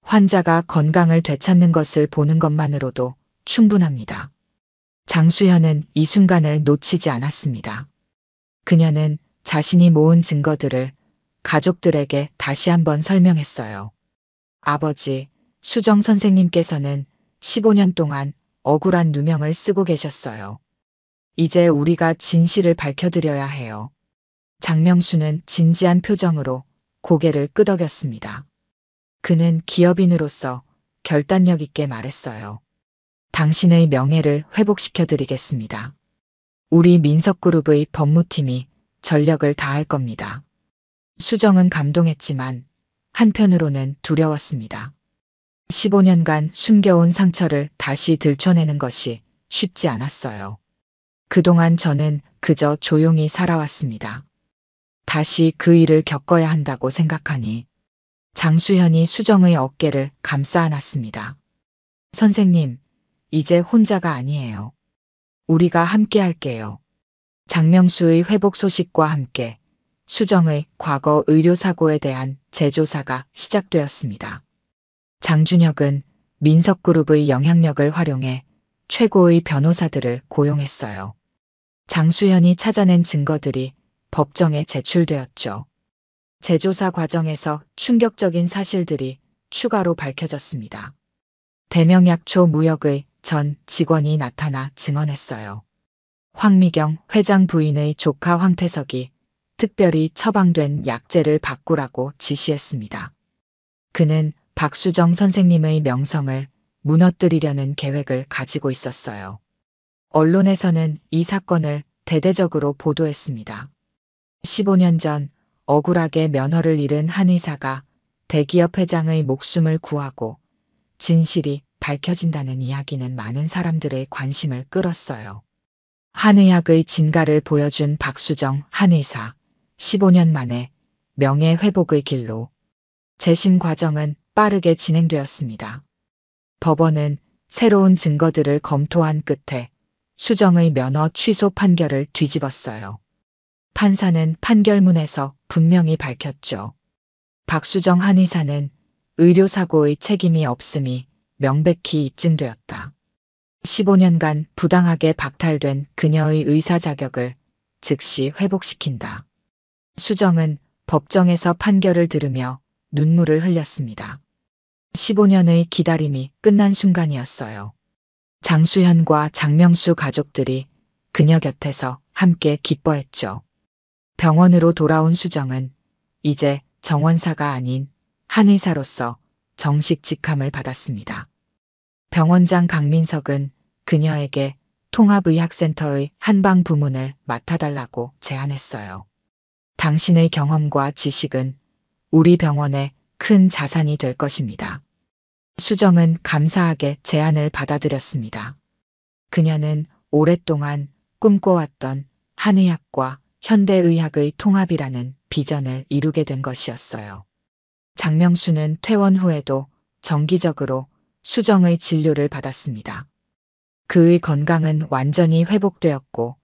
환자가 건강을 되찾는 것을 보는 것만으로도 충분합니다. 장수현은 이 순간을 놓치지 않았습니다. 그녀는 자신이 모은 증거들을 가족들에게 다시 한번 설명했어요. 아버지, 수정 선생님께서는 15년 동안 억울한 누명을 쓰고 계셨어요. 이제 우리가 진실을 밝혀드려야 해요. 장명수는 진지한 표정으로 고개를 끄덕였습니다. 그는 기업인으로서 결단력 있게 말했어요. 당신의 명예를 회복시켜드리겠습니다. 우리 민석그룹의 법무팀이 전력을 다할 겁니다. 수정은 감동했지만 한편으로는 두려웠습니다. 15년간 숨겨온 상처를 다시 들춰내는 것이 쉽지 않았어요. 그동안 저는 그저 조용히 살아왔습니다. 다시 그 일을 겪어야 한다고 생각하니 장수현이 수정의 어깨를 감싸 안았습니다. 선생님, 이제 혼자가 아니에요. 우리가 함께 할게요. 장명수의 회복 소식과 함께 수정의 과거 의료사고에 대한 재조사가 시작되었습니다. 장준혁은 민석그룹의 영향력을 활용해 최고의 변호사들을 고용했어요. 장수현이 찾아낸 증거들이 법정에 제출되었죠. 재조사 과정에서 충격적인 사실들이 추가로 밝혀졌습니다. 대명약초 무역의 전 직원이 나타나 증언했어요. 황미경 회장 부인의 조카 황태석이 특별히 처방된 약재를 바꾸라고 지시했습니다. 그는 박수정 선생님의 명성을 무너뜨리려는 계획을 가지고 있었어요. 언론에서는 이 사건을 대대적으로 보도했습니다. 15년 전 억울하게 면허를 잃은 한 의사가 대기업 회장의 목숨을 구하고 진실이 밝혀진다는 이야기는 많은 사람들의 관심을 끌었어요. 한의학의 진가를 보여준 박수정 한의사, 15년 만에 명예 회복의 길로. 재심 과정은 빠르게 진행되었습니다. 법원은 새로운 증거들을 검토한 끝에 수정의 면허 취소 판결을 뒤집었어요. 판사는 판결문에서 분명히 밝혔죠. 박수정 한의사는 의료사고의 책임이 없음이 명백히 입증되었다. 15년간 부당하게 박탈된 그녀의 의사 자격을 즉시 회복시킨다. 수정은 법정에서 판결을 들으며 눈물을 흘렸습니다. 15년의 기다림이 끝난 순간이었어요. 장수현과 장명수 가족들이 그녀 곁에서 함께 기뻐했죠. 병원으로 돌아온 수정은 이제 정원사가 아닌 한의사로서 정식 직함을 받았습니다. 병원장 강민석은 그녀에게 통합의학센터의 한방 부문을 맡아달라고 제안했어요. 당신의 경험과 지식은 우리 병원의 큰 자산이 될 것입니다. 수정은 감사하게 제안을 받아들였습니다. 그녀는 오랫동안 꿈꿔왔던 한의학과 현대의학의 통합이라는 비전을 이루게 된 것이었어요. 장명수는 퇴원 후에도 정기적으로 수정의 진료를 받았습니다. 그의 건강은 완전히 회복되었고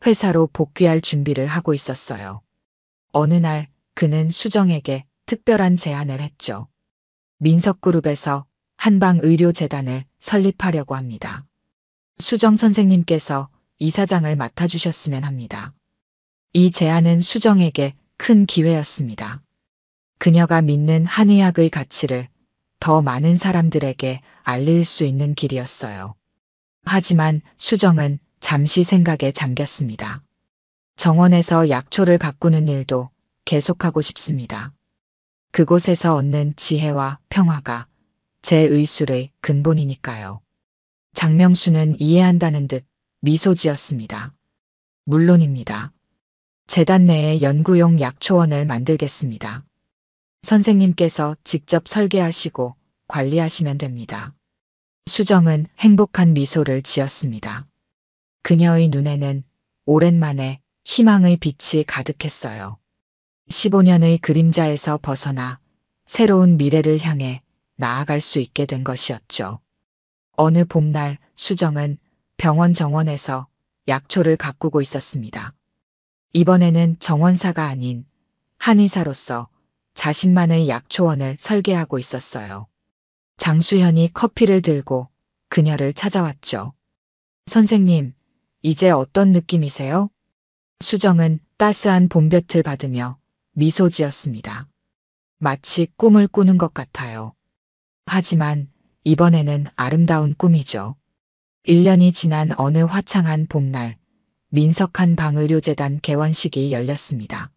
회사로 복귀할 준비를 하고 있었어요. 어느 날 그는 수정에게 특별한 제안을 했죠. 민석그룹에서 한방의료재단을 설립하려고 합니다. 수정 선생님께서 이사장을 맡아주셨으면 합니다. 이 제안은 수정에게 큰 기회였습니다. 그녀가 믿는 한의학의 가치를 더 많은 사람들에게 알릴 수 있는 길이었어요. 하지만 수정은 잠시 생각에 잠겼습니다. 정원에서 약초를 가꾸는 일도 계속하고 싶습니다. 그곳에서 얻는 지혜와 평화가 제 의술의 근본이니까요. 장명수는 이해한다는 듯 미소 지었습니다. 물론입니다. 재단 내에 연구용 약초원을 만들겠습니다. 선생님께서 직접 설계하시고 관리하시면 됩니다. 수정은 행복한 미소를 지었습니다. 그녀의 눈에는 오랜만에 희망의 빛이 가득했어요. 15년의 그림자에서 벗어나 새로운 미래를 향해 나아갈 수 있게 된 것이었죠. 어느 봄날 수정은 병원 정원에서 약초를 가꾸고 있었습니다. 이번에는 정원사가 아닌 한의사로서 자신만의 약초원을 설계하고 있었어요. 장수현이 커피를 들고 그녀를 찾아왔죠. 선생님, 이제 어떤 느낌이세요? 수정은 따스한 봄볕을 받으며 미소 지었습니다. 마치 꿈을 꾸는 것 같아요. 하지만 이번에는 아름다운 꿈이죠. 1년이 지난 어느 화창한 봄날, 민석한 방의료재단 개원식이 열렸습니다.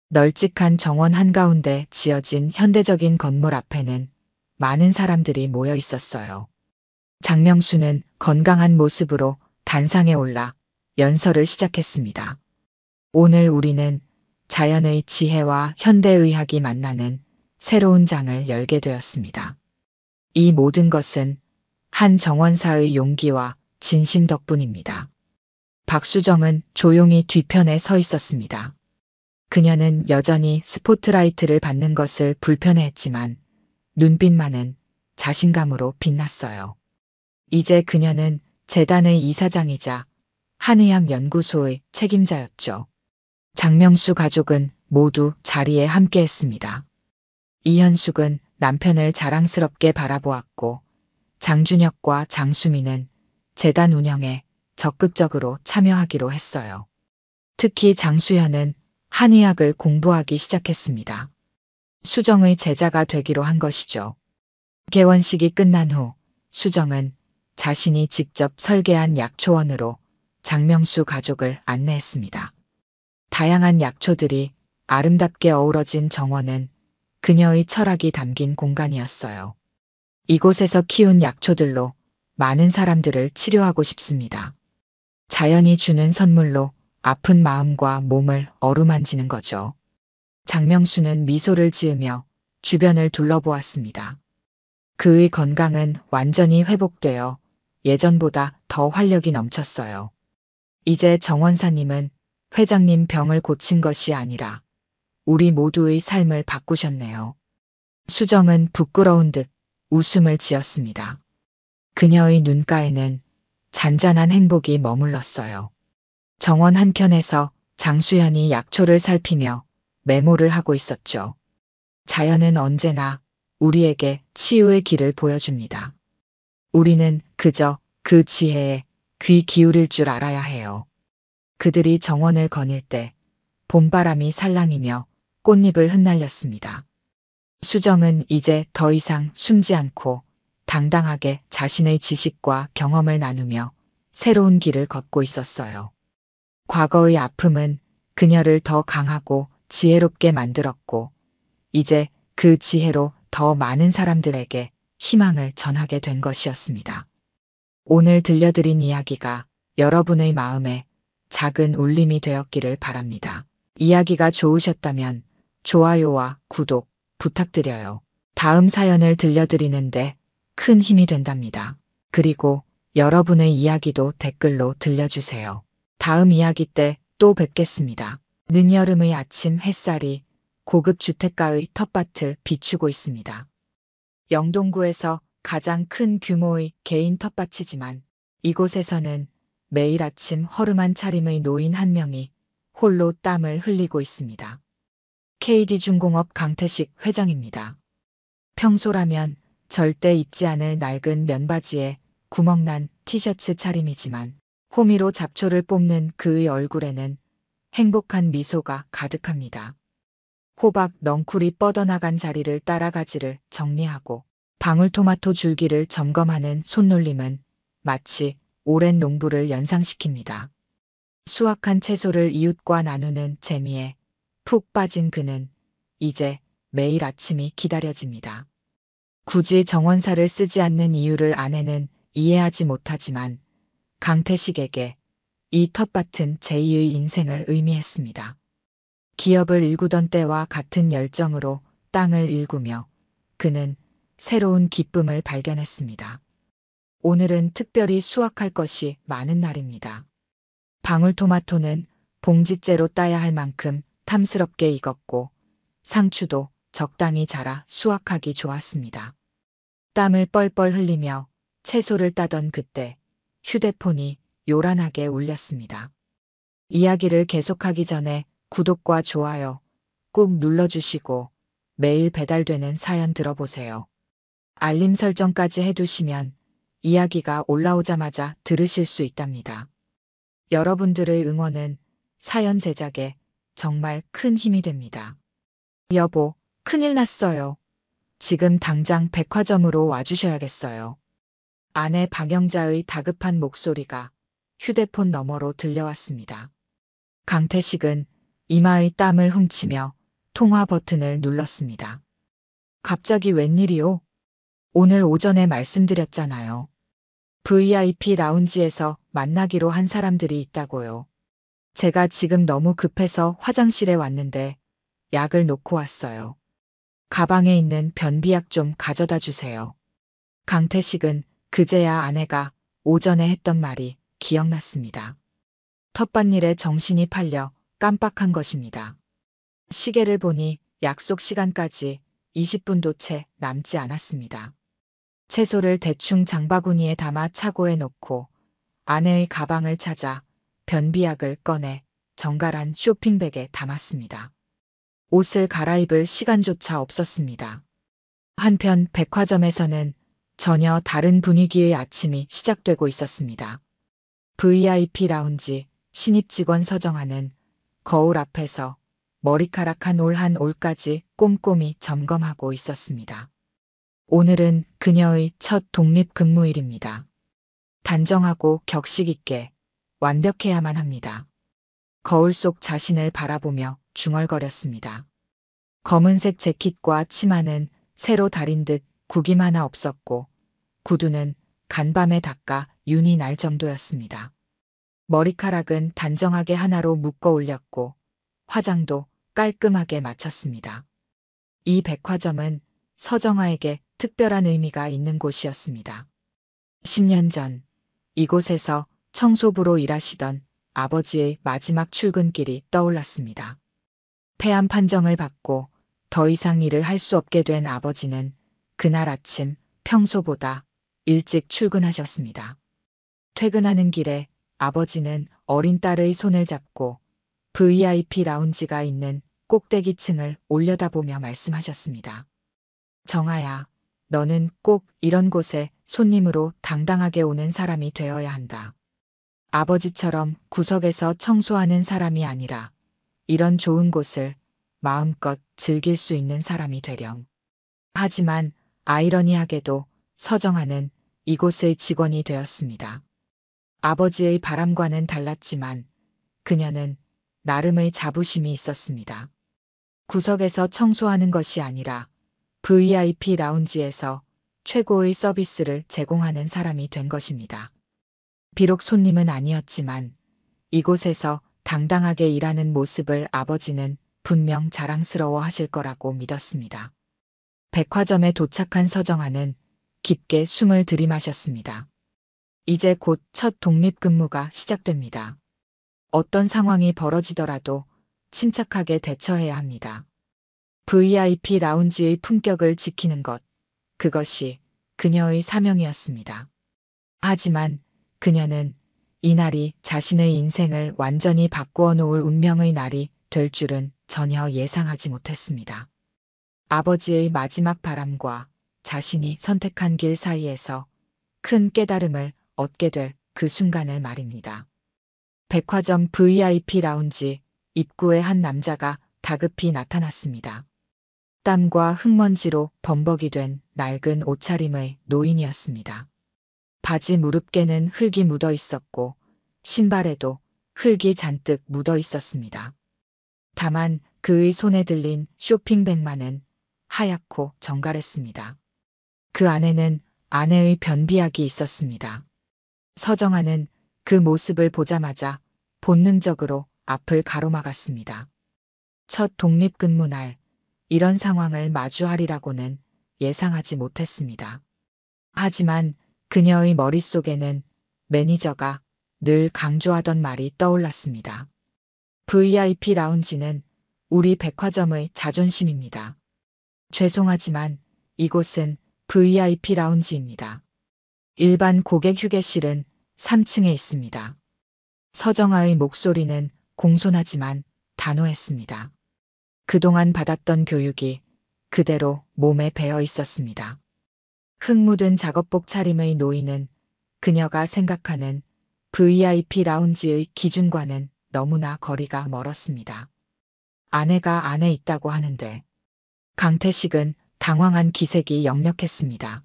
널찍한 정원 한가운데 지어진 현대적인 건물 앞에는 많은 사람들이 모여 있었어요. 장명수는 건강한 모습으로 단상에 올라 연설을 시작했습니다. 오늘 우리는 자연의 지혜와 현대의학이 만나는 새로운 장을 열게 되었습니다. 이 모든 것은 한 정원사의 용기와 진심 덕분입니다. 박수정은 조용히 뒤편에 서 있었습니다. 그녀는 여전히 스포트라이트를 받는 것을 불편해했지만 눈빛만은 자신감으로 빛났어요. 이제 그녀는 재단의 이사장이자 한의학연구소의 책임자였죠. 장명수 가족은 모두 자리에 함께했습니다. 이현숙은 남편을 자랑스럽게 바라보았고 장준혁과 장수민은 재단 운영에 적극적으로 참여하기로 했어요. 특히 장수현은 한의학을 공부하기 시작했습니다. 수정의 제자가 되기로 한 것이죠. 개원식이 끝난 후 수정은 자신이 직접 설계한 약초원으로 장명수 가족을 안내했습니다. 다양한 약초들이 아름답게 어우러진 정원은 그녀의 철학이 담긴 공간이었어요. 이곳에서 키운 약초들로 많은 사람들을 치료하고 싶습니다. 자연이 주는 선물로 아픈 마음과 몸을 어루만지는 거죠. 장명수는 미소를 지으며 주변을 둘러보았습니다. 그의 건강은 완전히 회복되어 예전보다 더 활력이 넘쳤어요. 이제 정원사님은 회장님 병을 고친 것이 아니라 우리 모두의 삶을 바꾸셨네요. 수정은 부끄러운 듯 웃음을 지었습니다. 그녀의 눈가에는 잔잔한 행복이 머물렀어요. 정원 한켠에서 장수현이 약초를 살피며 메모를 하고 있었죠. 자연은 언제나 우리에게 치유의 길을 보여줍니다. 우리는 그저 그 지혜에 귀 기울일 줄 알아야 해요. 그들이 정원을 거닐 때 봄바람이 살랑이며 꽃잎을 흩날렸습니다. 수정은 이제 더 이상 숨지 않고 당당하게 자신의 지식과 경험을 나누며 새로운 길을 걷고 있었어요. 과거의 아픔은 그녀를 더 강하고 지혜롭게 만들었고 이제 그 지혜로 더 많은 사람들에게 희망을 전하게 된 것이었습니다. 오늘 들려드린 이야기가 여러분의 마음에 작은 울림이 되었기를 바랍니다. 이야기가 좋으셨다면 좋아요와 구독 부탁드려요. 다음 사연을 들려드리는데 큰 힘이 된답니다. 그리고 여러분의 이야기도 댓글로 들려주세요. 다음 이야기 때 또 뵙겠습니다. 늦여름의 아침 햇살이 고급 주택가의 텃밭을 비추고 있습니다. 영동구에서 가장 큰 규모의 개인 텃밭이지만 이곳에서는 매일 아침 허름한 차림의 노인 한 명이 홀로 땀을 흘리고 있습니다. KD중공업 강태식 회장입니다. 평소라면 절대 입지 않을 낡은 면바지에 구멍난 티셔츠 차림이지만 호미로 잡초를 뽑는 그의 얼굴에는 행복한 미소가 가득합니다. 호박 넝쿨이 뻗어나간 자리를 따라 가지를 정리하고 방울토마토 줄기를 점검하는 손놀림은 마치 오랜 농부를 연상시킵니다. 수확한 채소를 이웃과 나누는 재미에 푹 빠진 그는 이제 매일 아침이 기다려집니다. 굳이 정원사를 쓰지 않는 이유를 아내는 이해하지 못하지만 강태식에게 이 텃밭은 제2의 인생을 의미했습니다. 기업을 일구던 때와 같은 열정으로 땅을 일구며 그는 새로운 기쁨을 발견했습니다. 오늘은 특별히 수확할 것이 많은 날입니다. 방울토마토는 봉지째로 따야 할 만큼 탐스럽게 익었고 상추도 적당히 자라 수확하기 좋았습니다. 땀을 뻘뻘 흘리며 채소를 따던 그때 휴대폰이 요란하게 울렸습니다. 이야기를 계속하기 전에 구독과 좋아요 꾹 눌러주시고 매일 배달되는 사연 들어보세요. 알림 설정까지 해두시면 이야기가 올라오자마자 들으실 수 있답니다. 여러분들의 응원은 사연 제작에 정말 큰 힘이 됩니다. 여보, 큰일 났어요. 지금 당장 백화점으로 와주셔야겠어요. 아내 박영자의 다급한 목소리가 휴대폰 너머로 들려왔습니다. 강태식은 이마의 땀을 훔치며 통화 버튼을 눌렀습니다. 갑자기 웬일이요? 오늘 오전에 말씀드렸잖아요. VIP 라운지에서 만나기로 한 사람들이 있다고요. 제가 지금 너무 급해서 화장실에 왔는데 약을 놓고 왔어요. 가방에 있는 변비약 좀 가져다 주세요. 강태식은 그제야 아내가 오전에 했던 말이 기억났습니다. 텃밭일에 정신이 팔려 깜빡한 것입니다. 시계를 보니 약속 시간까지 20분도 채 남지 않았습니다. 채소를 대충 장바구니에 담아 차고에 놓고 아내의 가방을 찾아 변비약을 꺼내 정갈한 쇼핑백에 담았습니다. 옷을 갈아입을 시간조차 없었습니다. 한편 백화점에서는 전혀 다른 분위기의 아침이 시작되고 있었습니다. VIP 라운지 신입 직원 서정아는 거울 앞에서 머리카락 한 올 한 올까지 꼼꼼히 점검하고 있었습니다. 오늘은 그녀의 첫 독립 근무일입니다. 단정하고 격식 있게 완벽해야만 합니다. 거울 속 자신을 바라보며 중얼거렸습니다. 검은색 재킷과 치마는 새로 다린 듯 구김 하나 없었고 구두는 간밤에 닦아 윤이 날 정도였습니다. 머리카락은 단정하게 하나로 묶어 올렸고 화장도 깔끔하게 마쳤습니다. 이 백화점은 서정아에게 특별한 의미가 있는 곳이었습니다. 10년 전 이곳에서 청소부로 일하시던 아버지의 마지막 출근길이 떠올랐습니다. 폐암 판정을 받고 더 이상 일을 할 수 없게 된 아버지는 그날 아침 평소보다 일찍 출근하셨습니다. 퇴근하는 길에 아버지는 어린 딸의 손을 잡고 VIP 라운지가 있는 꼭대기층을 올려다보며 말씀하셨습니다. 정아야, 너는 꼭 이런 곳에 손님으로 당당하게 오는 사람이 되어야 한다. 아버지처럼 구석에서 청소하는 사람이 아니라 이런 좋은 곳을 마음껏 즐길 수 있는 사람이 되렴. 하지만 아이러니하게도 서정아는 이곳의 직원이 되었습니다. 아버지의 바람과는 달랐지만 그녀는 나름의 자부심이 있었습니다. 구석에서 청소하는 것이 아니라 VIP 라운지에서 최고의 서비스를 제공하는 사람이 된 것입니다. 비록 손님은 아니었지만 이곳에서 당당하게 일하는 모습을 아버지는 분명 자랑스러워 하실 거라고 믿었습니다. 백화점에 도착한 서정아는 깊게 숨을 들이마셨습니다. 이제 곧 첫 독립근무가 시작됩니다. 어떤 상황이 벌어지더라도 침착하게 대처해야 합니다. VIP 라운지의 품격을 지키는 것, 그것이 그녀의 사명이었습니다. 하지만 그녀는 이날이 자신의 인생을 완전히 바꾸어 놓을 운명의 날이 될 줄은 전혀 예상하지 못했습니다. 아버지의 마지막 바람과 자신이 선택한 길 사이에서 큰 깨달음을 얻게 될 그 순간을 말입니다. 백화점 VIP 라운지 입구에 한 남자가 다급히 나타났습니다. 땀과 흙먼지로 범벅이 된 낡은 옷차림의 노인이었습니다. 바지 무릎께는 흙이 묻어 있었고 신발에도 흙이 잔뜩 묻어 있었습니다. 다만 그의 손에 들린 쇼핑백만은 하얗고 정갈했습니다. 그 안에는 아내의 변비약이 있었습니다. 서정아는 그 모습을 보자마자 본능적으로 앞을 가로막았습니다. 첫 독립근무 날 이런 상황을 마주하리라고는 예상하지 못했습니다. 하지만 그녀의 머릿속에는 매니저가 늘 강조하던 말이 떠올랐습니다. VIP 라운지는 우리 백화점의 자존심입니다. 죄송하지만 이곳은 VIP 라운지입니다. 일반 고객 휴게실은 3층에 있습니다. 서정아의 목소리는 공손하지만 단호했습니다. 그동안 받았던 교육이 그대로 몸에 배어 있었습니다. 흙 묻은 작업복 차림의 노인은 그녀가 생각하는 VIP 라운지의 기준과는 너무나 거리가 멀었습니다. 아내가 안에 있다고 하는데 강태식은 당황한 기색이 역력했습니다.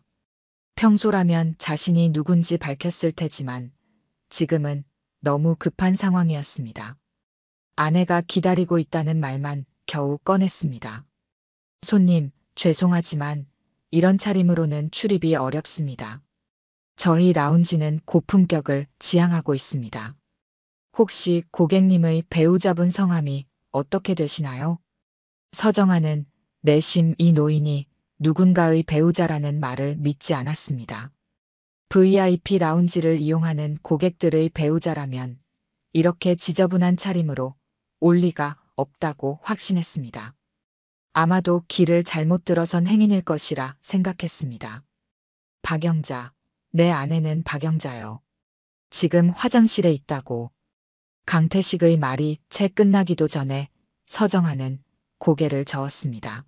평소라면 자신이 누군지 밝혔을 테지만 지금은 너무 급한 상황이었습니다. 아내가 기다리고 있다는 말만 겨우 꺼냈습니다. 손님, 죄송하지만 이런 차림으로는 출입이 어렵습니다. 저희 라운지는 고품격을 지향하고 있습니다. 혹시 고객님의 배우자분 성함이 어떻게 되시나요? 서정아는 내심 이 노인이 누군가의 배우자라는 말을 믿지 않았습니다. VIP 라운지를 이용하는 고객들의 배우자라면 이렇게 지저분한 차림으로 올 리가 없다고 확신했습니다. 아마도 길을 잘못 들어선 행인일 것이라 생각했습니다. 박영자, 내 아내는 박영자요. 지금 화장실에 있다고. 강태식의 말이 채 끝나기도 전에 서정아는 고개를 저었습니다.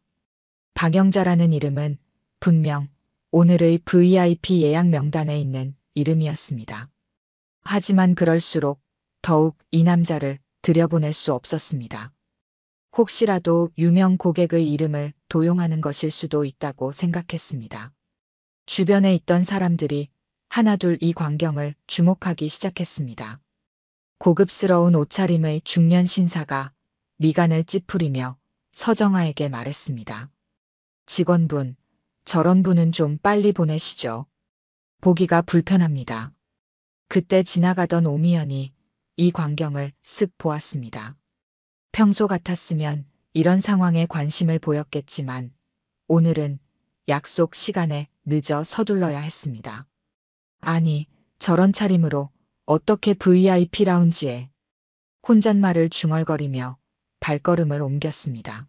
박영자라는 이름은 분명 오늘의 VIP 예약 명단에 있는 이름이었습니다. 하지만 그럴수록 더욱 이 남자를 들여보낼 수 없었습니다. 혹시라도 유명 고객의 이름을 도용하는 것일 수도 있다고 생각했습니다. 주변에 있던 사람들이 하나둘 이 광경을 주목하기 시작했습니다. 고급스러운 옷차림의 중년 신사가 미간을 찌푸리며 서정아에게 말했습니다. 직원분, 저런 분은 좀 빨리 보내시죠. 보기가 불편합니다. 그때 지나가던 오미연이 이 광경을 쓱 보았습니다. 평소 같았으면 이런 상황에 관심을 보였겠지만 오늘은 약속 시간에 늦어 서둘러야 했습니다. 아니, 저런 차림으로 어떻게 VIP 라운지에. 혼잣말을 중얼거리며 발걸음을 옮겼습니다.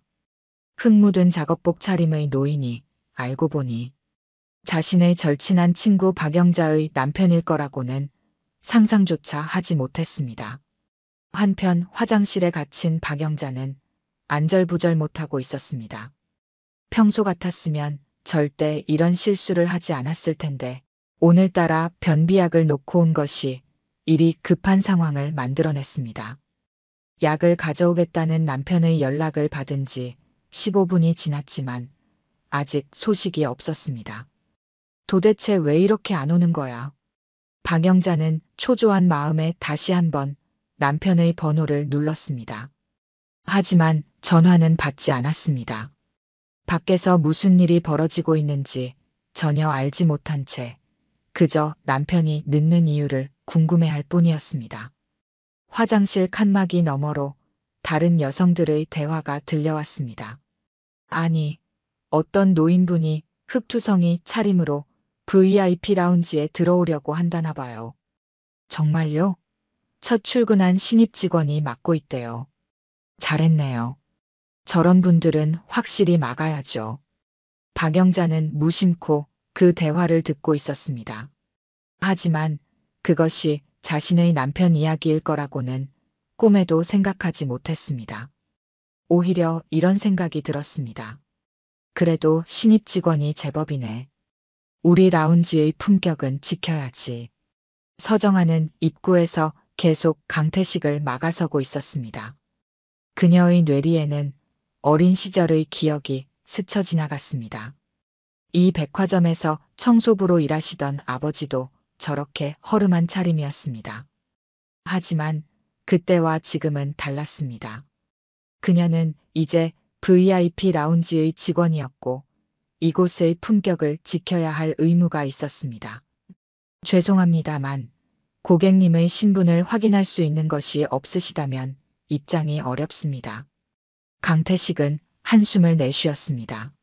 흙 묻은 작업복 차림의 노인이 알고 보니 자신의 절친한 친구 박영자의 남편일 거라고는 상상조차 하지 못했습니다. 한편 화장실에 갇힌 박영자는 안절부절 못하고 있었습니다. 평소 같았으면 절대 이런 실수를 하지 않았을 텐데 오늘따라 변비약을 놓고 온 것이 이리 급한 상황을 만들어냈습니다. 약을 가져오겠다는 남편의 연락을 받은 지 15분이 지났지만 아직 소식이 없었습니다. 도대체 왜 이렇게 안 오는 거야? 박영자는 초조한 마음에 다시 한번 남편의 번호를 눌렀습니다. 하지만 전화는 받지 않았습니다. 밖에서 무슨 일이 벌어지고 있는지 전혀 알지 못한 채 그저 남편이 늦는 이유를 궁금해할 뿐이었습니다. 화장실 칸막이 너머로 다른 여성들의 대화가 들려왔습니다. 아니, 어떤 노인분이 흑투성이 차림으로 VIP 라운지에 들어오려고 한다나 봐요. 정말요? 첫 출근한 신입 직원이 맡고 있대요. 잘했네요. 저런 분들은 확실히 막아야죠. 박영자는 무심코 그 대화를 듣고 있었습니다. 하지만 그것이 자신의 남편 이야기일 거라고는 꿈에도 생각하지 못했습니다. 오히려 이런 생각이 들었습니다. 그래도 신입 직원이 제법이네. 우리 라운지의 품격은 지켜야지. 서정아는 입구에서 계속 강태식을 막아서고 있었습니다. 그녀의 뇌리에는 어린 시절의 기억이 스쳐 지나갔습니다. 이 백화점에서 청소부로 일하시던 아버지도 저렇게 허름한 차림이었습니다. 하지만 그때와 지금은 달랐습니다. 그녀는 이제 VIP 라운지의 직원이었고 이곳의 품격을 지켜야 할 의무가 있었습니다. 죄송합니다만 고객님의 신분을 확인할 수 있는 것이 없으시다면 입장이 어렵습니다. 강태식은 한숨을 내쉬었습니다.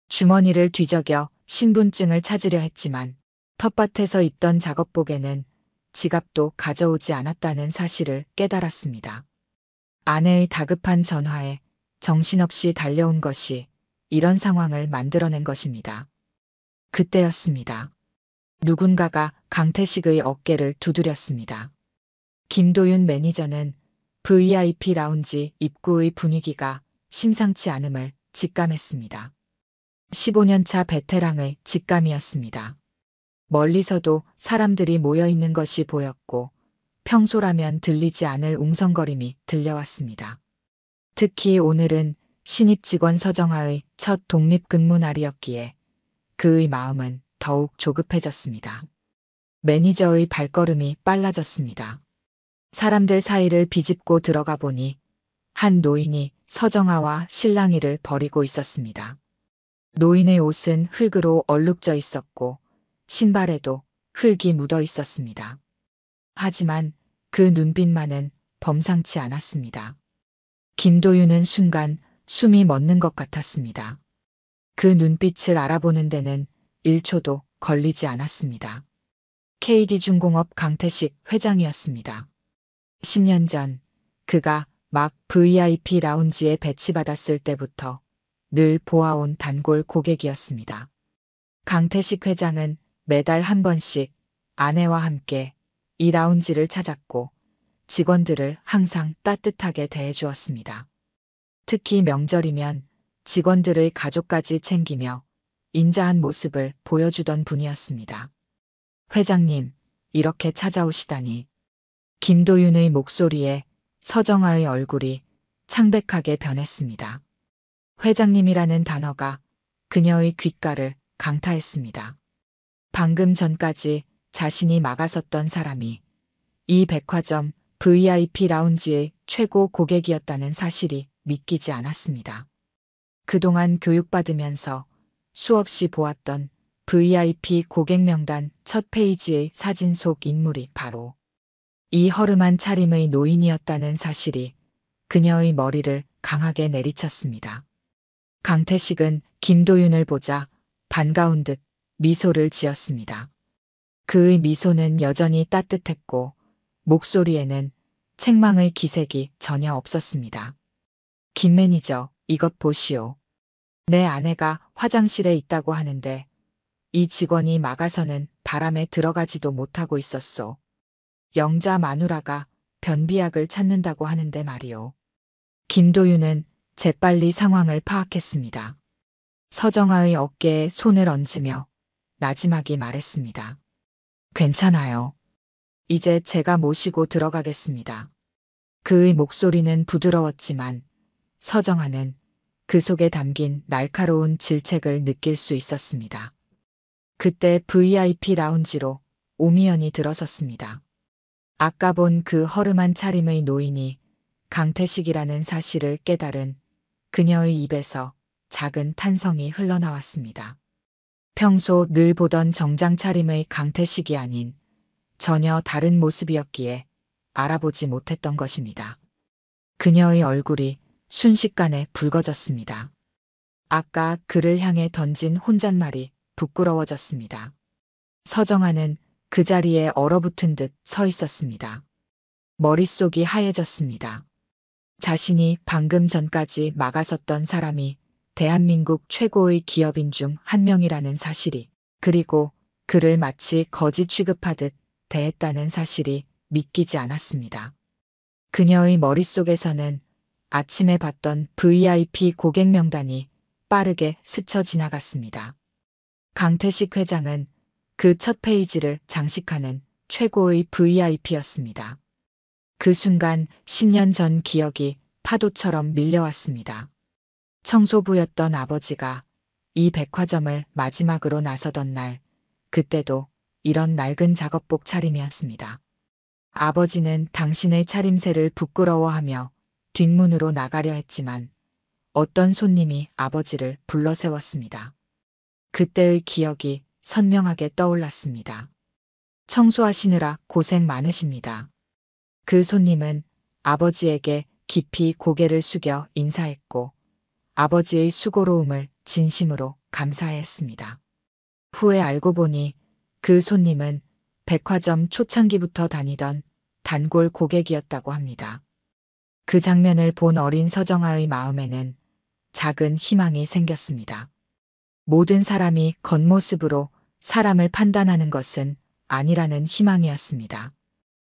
주머니를 뒤적여 신분증을 찾으려 했지만 텃밭에서 입던 작업복에는 지갑도 가져오지 않았다는 사실을 깨달았습니다. 아내의 다급한 전화에 정신없이 달려온 것이 이런 상황을 만들어낸 것입니다. 그때였습니다. 누군가가 강태식의 어깨를 두드렸습니다. 김도윤 매니저는 VIP 라운지 입구의 분위기가 심상치 않음을 직감했습니다. 15년차 베테랑의 직감이었습니다. 멀리서도 사람들이 모여 있는 것이 보였고 평소라면 들리지 않을 웅성거림이 들려왔습니다. 특히 오늘은 신입 직원 서정아의 첫 독립근무 날이었기에 그의 마음은 더욱 조급해졌습니다. 매니저의 발걸음이 빨라졌습니다. 사람들 사이를 비집고 들어가 보니 한 노인이 서정아와 실랑이를 벌이고 있었습니다. 노인의 옷은 흙으로 얼룩져 있었고 신발에도 흙이 묻어 있었습니다. 하지만 그 눈빛만은 범상치 않았습니다. 김도윤은 순간 숨이 멎는 것 같았습니다. 그 눈빛을 알아보는 데는 1초도 걸리지 않았습니다. KD중공업 강태식 회장이었습니다. 10년 전 그가 막 VIP 라운지에 배치받았을 때부터 늘 보아온 단골 고객이었습니다. 강태식 회장은 매달 한 번씩 아내와 함께 이 라운지를 찾았고 직원들을 항상 따뜻하게 대해주었습니다. 특히 명절이면 직원들의 가족까지 챙기며 인자한 모습을 보여주던 분이었습니다. 회장님, 이렇게 찾아오시다니. 김도윤의 목소리에 서정아의 얼굴이 창백하게 변했습니다. 회장님이라는 단어가 그녀의 귓가를 강타했습니다. 방금 전까지 자신이 막아섰던 사람이 이 백화점 VIP 라운지의 최고 고객이었다는 사실이 믿기지 않았습니다. 그동안 교육받으면서 수없이 보았던 VIP 고객 명단 첫 페이지의 사진 속 인물이 바로 이 허름한 차림의 노인이었다는 사실이 그녀의 머리를 강하게 내리쳤습니다. 강태식은 김도윤을 보자 반가운 듯 미소를 지었습니다. 그의 미소는 여전히 따뜻했고 목소리에는 책망의 기색이 전혀 없었습니다. 김 매니저, 이것 보시오. 내 아내가 화장실에 있다고 하는데 이 직원이 막아서는 바람에 들어가지도 못하고 있었소. 영자 마누라가 변비약을 찾는다고 하는데 말이오. 김도윤은 재빨리 상황을 파악했습니다. 서정아의 어깨에 손을 얹으며 나지막이 말했습니다. 괜찮아요. 이제 제가 모시고 들어가겠습니다. 그의 목소리는 부드러웠지만 서정아는 그 속에 담긴 날카로운 질책을 느낄 수 있었습니다. 그때 VIP 라운지로 오미연이 들어섰습니다. 아까 본 그 허름한 차림의 노인이 강태식이라는 사실을 깨달은 그녀의 입에서 작은 탄성이 흘러나왔습니다. 평소 늘 보던 정장 차림의 강태식이 아닌 전혀 다른 모습이었기에 알아보지 못했던 것입니다. 그녀의 얼굴이 순식간에 붉어졌습니다. 아까 그를 향해 던진 혼잣말이 부끄러워졌습니다. 서정아는 그 자리에 얼어붙은 듯 서 있었습니다. 머릿속이 하얘졌습니다. 자신이 방금 전까지 막아섰던 사람이 대한민국 최고의 기업인 중 한 명이라는 사실이, 그리고 그를 마치 거지 취급하듯 대했다는 사실이 믿기지 않았습니다. 그녀의 머릿속에서는 아침에 봤던 VIP 고객 명단이 빠르게 스쳐 지나갔습니다. 강태식 회장은 그 첫 페이지를 장식하는 최고의 VIP였습니다. 그 순간 10년 전 기억이 파도처럼 밀려왔습니다. 청소부였던 아버지가 이 백화점을 마지막으로 나서던 날, 그때도 이런 낡은 작업복 차림이었습니다. 아버지는 당신의 차림새를 부끄러워하며 뒷문으로 나가려 했지만 어떤 손님이 아버지를 불러세웠습니다. 그때의 기억이 선명하게 떠올랐습니다. 청소하시느라 고생 많으십니다. 그 손님은 아버지에게 깊이 고개를 숙여 인사했고 아버지의 수고로움을 진심으로 감사했습니다. 후에 알고 보니 그 손님은 백화점 초창기부터 다니던 단골 고객이었다고 합니다. 그 장면을 본 어린 서정아의 마음에는 작은 희망이 생겼습니다. 모든 사람이 겉모습으로 사람을 판단하는 것은 아니라는 희망이었습니다.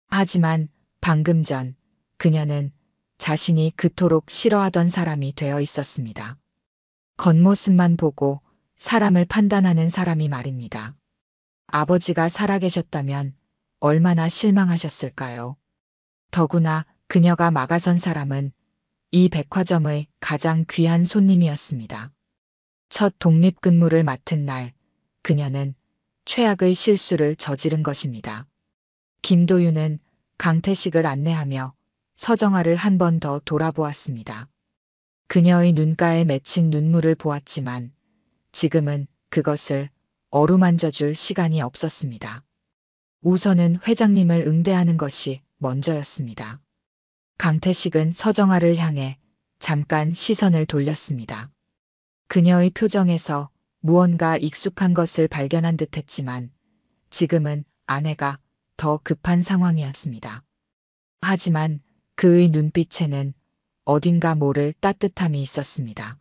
하지만 방금 전 그녀는 자신이 그토록 싫어하던 사람이 되어 있었습니다. 겉모습만 보고 사람을 판단하는 사람이 말입니다. 아버지가 살아계셨다면 얼마나 실망하셨을까요? 더구나 그녀가 막아선 사람은 이 백화점의 가장 귀한 손님이었습니다. 첫 독립근무를 맡은 날, 그녀는 최악의 실수를 저지른 것입니다. 김도윤은 강태식을 안내하며 서정아를 한 번 더 돌아보았습니다. 그녀의 눈가에 맺힌 눈물을 보았지만 지금은 그것을 어루만져줄 시간이 없었습니다. 우선은 회장님을 응대하는 것이 먼저였습니다. 강태식은 서정아를 향해 잠깐 시선을 돌렸습니다. 그녀의 표정에서 무언가 익숙한 것을 발견한 듯했지만 지금은 아내가 더 급한 상황이었습니다. 하지만 그의 눈빛에는 어딘가 모를 따뜻함이 있었습니다.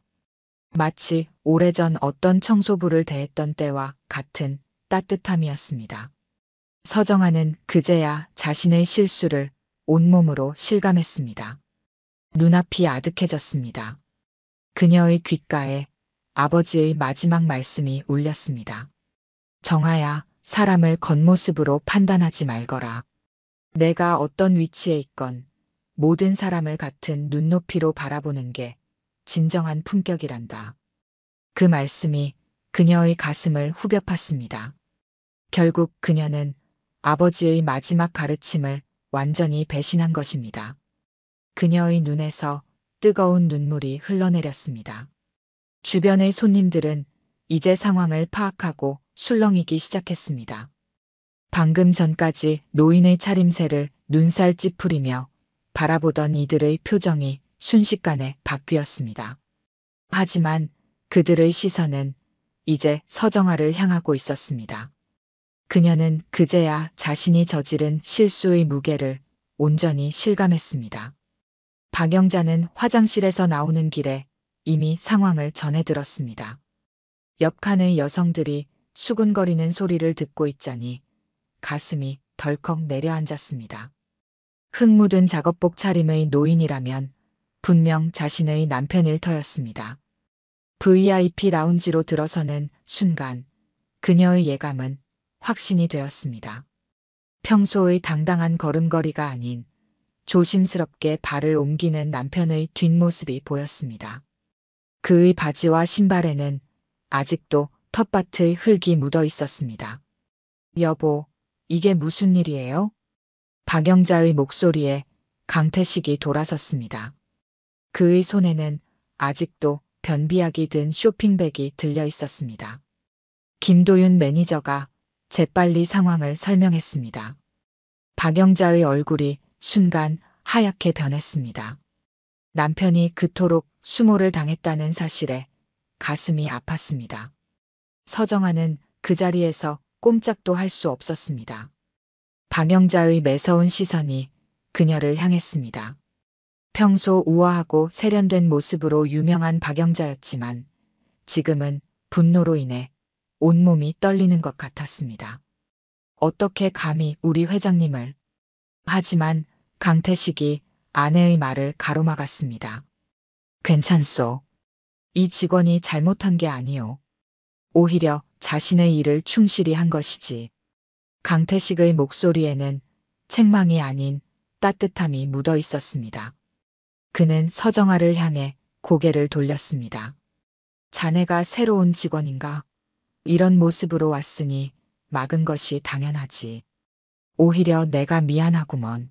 마치 오래전 어떤 청소부를 대했던 때와 같은 따뜻함이었습니다. 서정아는 그제야 자신의 실수를 온몸으로 실감했습니다. 눈앞이 아득해졌습니다. 그녀의 귓가에 아버지의 마지막 말씀이 울렸습니다. 정아야, 사람을 겉모습으로 판단하지 말거라. 내가 어떤 위치에 있건 모든 사람을 같은 눈높이로 바라보는 게 진정한 품격이란다. 그 말씀이 그녀의 가슴을 후벼 팠습니다. 결국 그녀는 아버지의 마지막 가르침을 완전히 배신한 것입니다. 그녀의 눈에서 뜨거운 눈물이 흘러내렸습니다. 주변의 손님들은 이제 상황을 파악하고 술렁이기 시작했습니다. 방금 전까지 노인의 차림새를 눈살 찌푸리며 바라보던 이들의 표정이 순식간에 바뀌었습니다. 하지만 그들의 시선은 이제 서정아를 향하고 있었습니다. 그녀는 그제야 자신이 저지른 실수의 무게를 온전히 실감했습니다. 박영자는 화장실에서 나오는 길에 이미 상황을 전해 들었습니다. 옆 칸의 여성들이 수군거리는 소리를 듣고 있자니 가슴이 덜컥 내려앉았습니다. 흙 묻은 작업복 차림의 노인이라면 분명 자신의 남편 일터였습니다. VIP 라운지로 들어서는 순간 그녀의 예감은 확신이 되었습니다. 평소의 당당한 걸음걸이가 아닌 조심스럽게 발을 옮기는 남편의 뒷모습이 보였습니다. 그의 바지와 신발에는 아직도 텃밭의 흙이 묻어 있었습니다. 여보, 이게 무슨 일이에요? 박영자의 목소리에 강태식이 돌아섰습니다. 그의 손에는 아직도 변비약이 든 쇼핑백이 들려 있었습니다. 김도윤 매니저가 재빨리 상황을 설명했습니다. 박영자의 얼굴이 순간 하얗게 변했습니다. 남편이 그토록 수모를 당했다는 사실에 가슴이 아팠습니다. 서정아는 그 자리에서 꼼짝도 할 수 없었습니다. 박영자의 매서운 시선이 그녀를 향했습니다. 평소 우아하고 세련된 모습으로 유명한 박영자였지만 지금은 분노로 인해 온몸이 떨리는 것 같았습니다. 어떻게 감히 우리 회장님을. 하지만 강태식이 아내의 말을 가로막았습니다. 괜찮소. 이 직원이 잘못한 게 아니오. 오히려 자신의 일을 충실히 한 것이지. 강태식의 목소리에는 책망이 아닌 따뜻함이 묻어 있었습니다. 그는 서정아를 향해 고개를 돌렸습니다. 자네가 새로운 직원인가? 이런 모습으로 왔으니 막은 것이 당연하지. 오히려 내가 미안하구먼.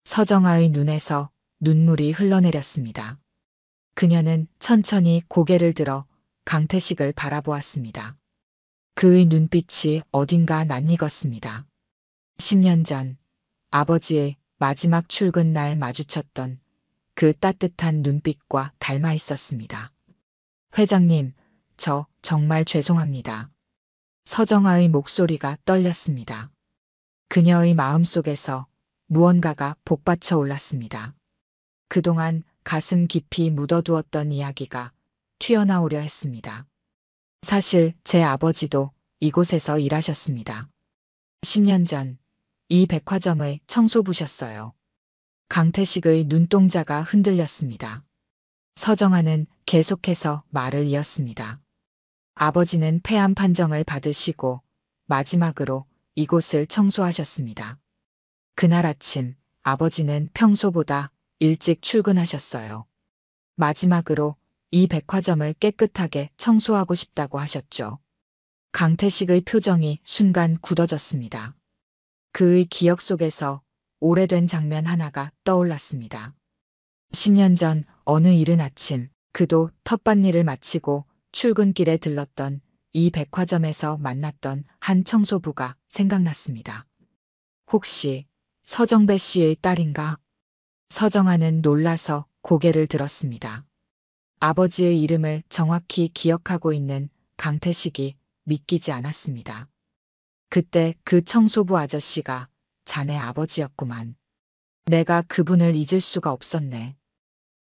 서정아의 눈에서 눈물이 흘러내렸습니다. 그녀는 천천히 고개를 들어 강태식을 바라보았습니다. 그의 눈빛이 어딘가 낯익었습니다. 10년 전 아버지의 마지막 출근 날 마주쳤던 그 따뜻한 눈빛과 닮아 있었습니다. 회장님, 저 정말 죄송합니다. 서정아의 목소리가 떨렸습니다. 그녀의 마음속에서 무언가가 복받쳐 올랐습니다. 그동안 가슴 깊이 묻어두었던 이야기가 튀어나오려 했습니다. 사실 제 아버지도 이곳에서 일하셨습니다. 10년 전 이 백화점의 청소부셨어요. 강태식의 눈동자가 흔들렸습니다. 서정아는 계속해서 말을 이었습니다. 아버지는 폐암 판정을 받으시고 마지막으로 이곳을 청소하셨습니다. 그날 아침 아버지는 평소보다 일찍 출근하셨어요. 마지막으로 이 백화점을 깨끗하게 청소하고 싶다고 하셨죠. 강태식의 표정이 순간 굳어졌습니다. 그의 기억 속에서 오래된 장면 하나가 떠올랐습니다. 10년 전 어느 이른 아침 그도 텃밭일을 마치고 출근길에 들렀던 이 백화점에서 만났던 한 청소부가 생각났습니다. 혹시 서정배 씨의 딸인가? 서정아는 놀라서 고개를 들었습니다. 아버지의 이름을 정확히 기억하고 있는 강태식이 믿기지 않았습니다. 그때 그 청소부 아저씨가 자네 아버지였구만. 내가 그분을 잊을 수가 없었네.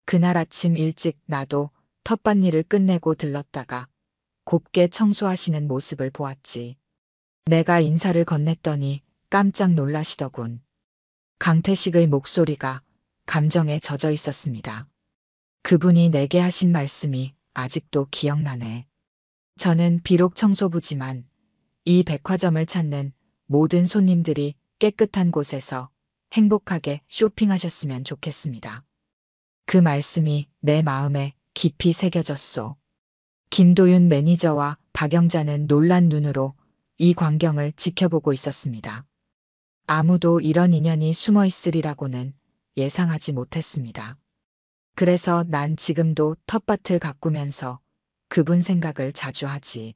그날 아침 일찍 나도 텃밭일을 끝내고 들렀다가 곱게 청소하시는 모습을 보았지. 내가 인사를 건넸더니 깜짝 놀라시더군. 강태식의 목소리가 감정에 젖어 있었습니다. 그분이 내게 하신 말씀이 아직도 기억나네. 저는 비록 청소부지만 이 백화점을 찾는 모든 손님들이 깨끗한 곳에서 행복하게 쇼핑하셨으면 좋겠습니다. 그 말씀이 내 마음에 깊이 새겨졌소. 김도윤 매니저와 박영자는 놀란 눈으로 이 광경을 지켜보고 있었습니다. 아무도 이런 인연이 숨어 있으리라고는 예상하지 못했습니다. 그래서 난 지금도 텃밭을 가꾸면서 그분 생각을 자주 하지.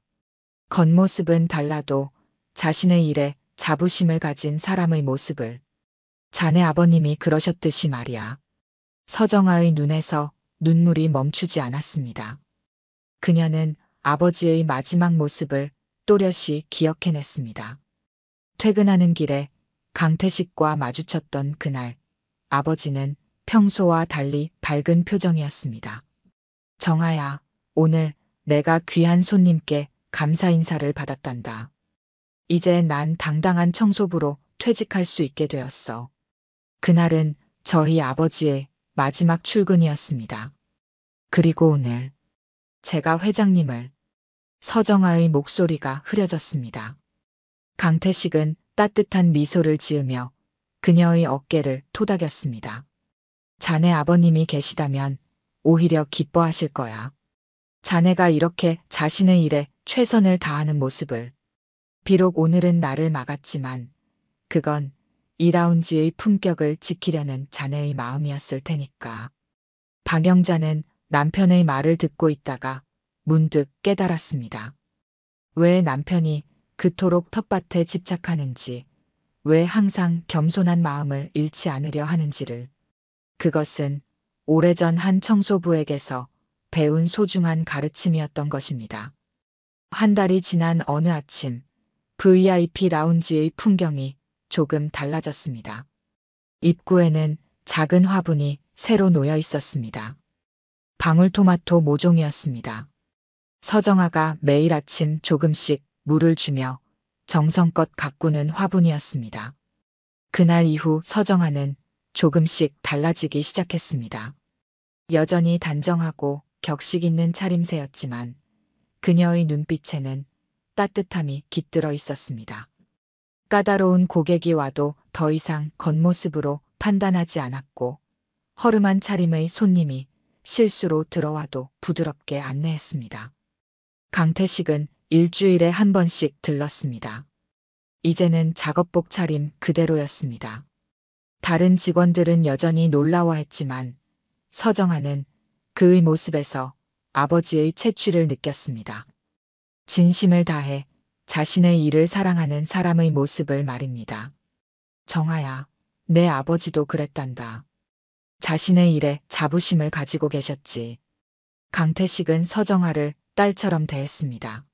겉모습은 달라도 자신의 일에 자부심을 가진 사람의 모습을. 자네 아버님이 그러셨듯이 말이야. 서정아의 눈에서 눈물이 멈추지 않았습니다. 그녀는 아버지의 마지막 모습을 또렷이 기억해냈습니다. 퇴근하는 길에 강태식과 마주쳤던 그날, 아버지는 평소와 달리 밝은 표정이었습니다. 정아야, 오늘 내가 귀한 손님께 감사 인사를 받았단다. 이제 난 당당한 청소부로 퇴직할 수 있게 되었어. 그날은 저희 아버지의 마지막 출근이었습니다. 그리고 오늘 제가 회장님을. 서정아의 목소리가 흐려졌습니다. 강태식은 따뜻한 미소를 지으며 그녀의 어깨를 토닥였습니다. 자네 아버님이 계시다면 오히려 기뻐하실 거야. 자네가 이렇게 자신의 일에 최선을 다하는 모습을. 비록 오늘은 나를 막았지만 그건 이라운지의 품격을 지키려는 자네의 마음이었을 테니까. 박영자는 남편의 말을 듣고 있다가 문득 깨달았습니다. 왜 남편이 그토록 텃밭에 집착하는지, 왜 항상 겸손한 마음을 잃지 않으려 하는지를. 그것은 오래전 한 청소부에게서 배운 소중한 가르침이었던 것입니다. 한 달이 지난 어느 아침, VIP 라운지의 풍경이 조금 달라졌습니다. 입구에는 작은 화분이 새로 놓여 있었습니다. 방울토마토 모종이었습니다. 서정아가 매일 아침 조금씩 물을 주며 정성껏 가꾸는 화분이었습니다. 그날 이후 서정아는 조금씩 달라지기 시작했습니다. 여전히 단정하고 격식 있는 차림새였지만 그녀의 눈빛에는 따뜻함이 깃들어 있었습니다. 까다로운 고객이 와도 더 이상 겉모습으로 판단하지 않았고 허름한 차림의 손님이 실수로 들어와도 부드럽게 안내했습니다. 강태식은 일주일에 한 번씩 들렀습니다. 이제는 작업복 차림 그대로였습니다. 다른 직원들은 여전히 놀라워했지만 서정아는 그의 모습에서 아버지의 채취를 느꼈습니다. 진심을 다해 자신의 일을 사랑하는 사람의 모습을 말입니다. 정아야, 내 아버지도 그랬단다. 자신의 일에 자부심을 가지고 계셨지. 강태식은 서정아를 딸처럼 대했습니다.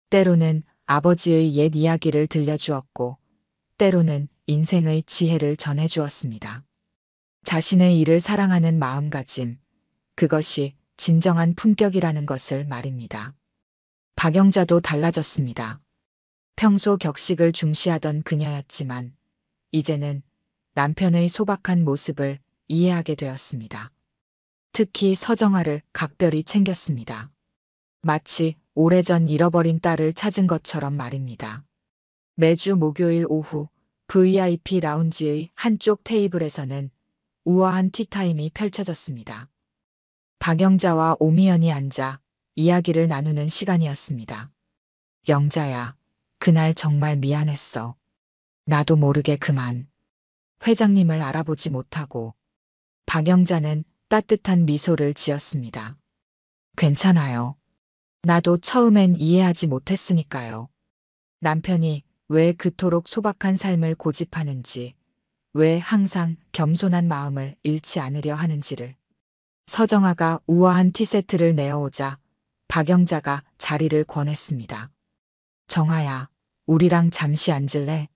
때로는 아버지의 옛 이야기를 들려주었고, 때로는 인생의 지혜를 전해주었습니다. 자신의 일을 사랑하는 마음가짐, 그것이 진정한 품격이라는 것을 말입니다. 박영자도 달라졌습니다. 평소 격식을 중시하던 그녀였지만 이제는 남편의 소박한 모습을 이해하게 되었습니다. 특히 서정아를 각별히 챙겼습니다. 마치 오래전 잃어버린 딸을 찾은 것처럼 말입니다. 매주 목요일 오후 VIP 라운지의 한쪽 테이블에서는 우아한 티타임이 펼쳐졌습니다. 박영자와 오미연이 앉아 이야기를 나누는 시간이었습니다. 영자야, 그날 정말 미안했어. 나도 모르게 그만. 회장님을 알아보지 못하고. 박영자는 따뜻한 미소를 지었습니다. 괜찮아요. 나도 처음엔 이해하지 못했으니까요. 남편이 왜 그토록 소박한 삶을 고집하는지, 왜 항상 겸손한 마음을 잃지 않으려 하는지를. 서정아가 우아한 티세트를 내어오자 박영자가 자리를 권했습니다. 정아야, 우리랑 잠시 앉을래?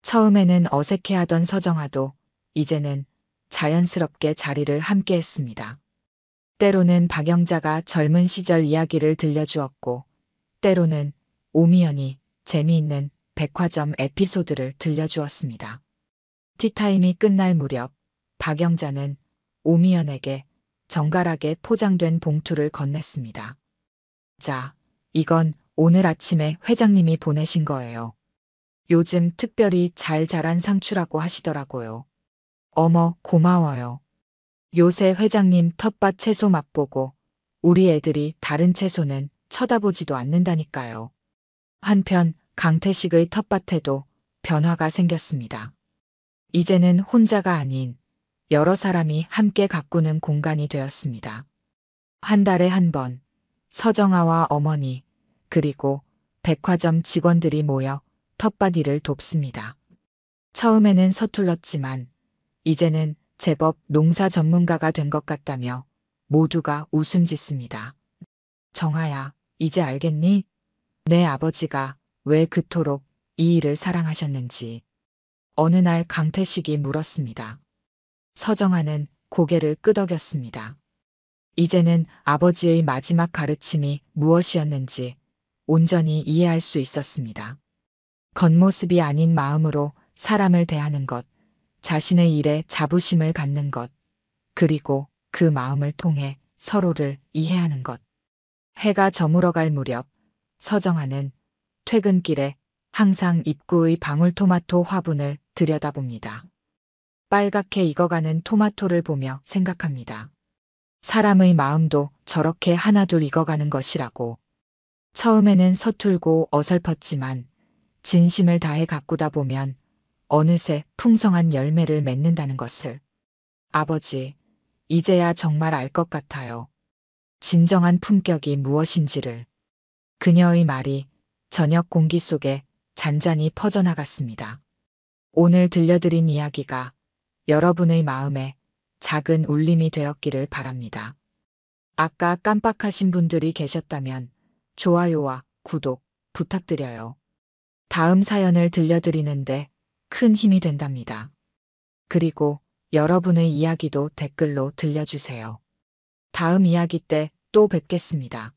처음에는 어색해하던 서정아도 이제는 자연스럽게 자리를 함께 했습니다. 때로는 박영자가 젊은 시절 이야기를 들려주었고, 때로는 오미연이 재미있는 백화점 에피소드를 들려주었습니다. 티타임이 끝날 무렵 박영자는 오미연에게 정갈하게 포장된 봉투를 건넸습니다. 자, 이건 오늘 아침에 회장님이 보내신 거예요. 요즘 특별히 잘 자란 상추라고 하시더라고요. 어머, 고마워요. 요새 회장님 텃밭 채소 맛보고 우리 애들이 다른 채소는 쳐다보지도 않는다니까요. 한편 강태식의 텃밭에도 변화가 생겼습니다. 이제는 혼자가 아닌 여러 사람이 함께 가꾸는 공간이 되었습니다. 한 달에 한 번 서정아와 어머니 그리고 백화점 직원들이 모여 텃밭 일을 돕습니다. 처음에는 서툴렀지만 이제는 제법 농사 전문가가 된 것 같다며 모두가 웃음 짓습니다. 정아야, 이제 알겠니? 내 아버지가 왜 그토록 이 일을 사랑하셨는지. 어느 날 강태식이 물었습니다. 서정아는 고개를 끄덕였습니다. 이제는 아버지의 마지막 가르침이 무엇이었는지 온전히 이해할 수 있었습니다. 겉모습이 아닌 마음으로 사람을 대하는 것, 자신의 일에 자부심을 갖는 것, 그리고 그 마음을 통해 서로를 이해하는 것. 해가 저물어갈 무렵 서정아는 퇴근길에 항상 입구의 방울토마토 화분을 들여다봅니다. 빨갛게 익어가는 토마토를 보며 생각합니다. 사람의 마음도 저렇게 하나둘 익어가는 것이라고. 처음에는 서툴고 어설펐지만 진심을 다해 가꾸다 보면 어느새 풍성한 열매를 맺는다는 것을. 아버지, 이제야 정말 알 것 같아요. 진정한 품격이 무엇인지를. 그녀의 말이 저녁 공기 속에 잔잔히 퍼져나갔습니다. 오늘 들려드린 이야기가 여러분의 마음에 작은 울림이 되었기를 바랍니다. 아까 깜빡하신 분들이 계셨다면 좋아요와 구독 부탁드려요. 다음 사연을 들려드리는데 큰 힘이 된답니다. 그리고 여러분의 이야기도 댓글로 들려주세요. 다음 이야기 때 또 뵙겠습니다.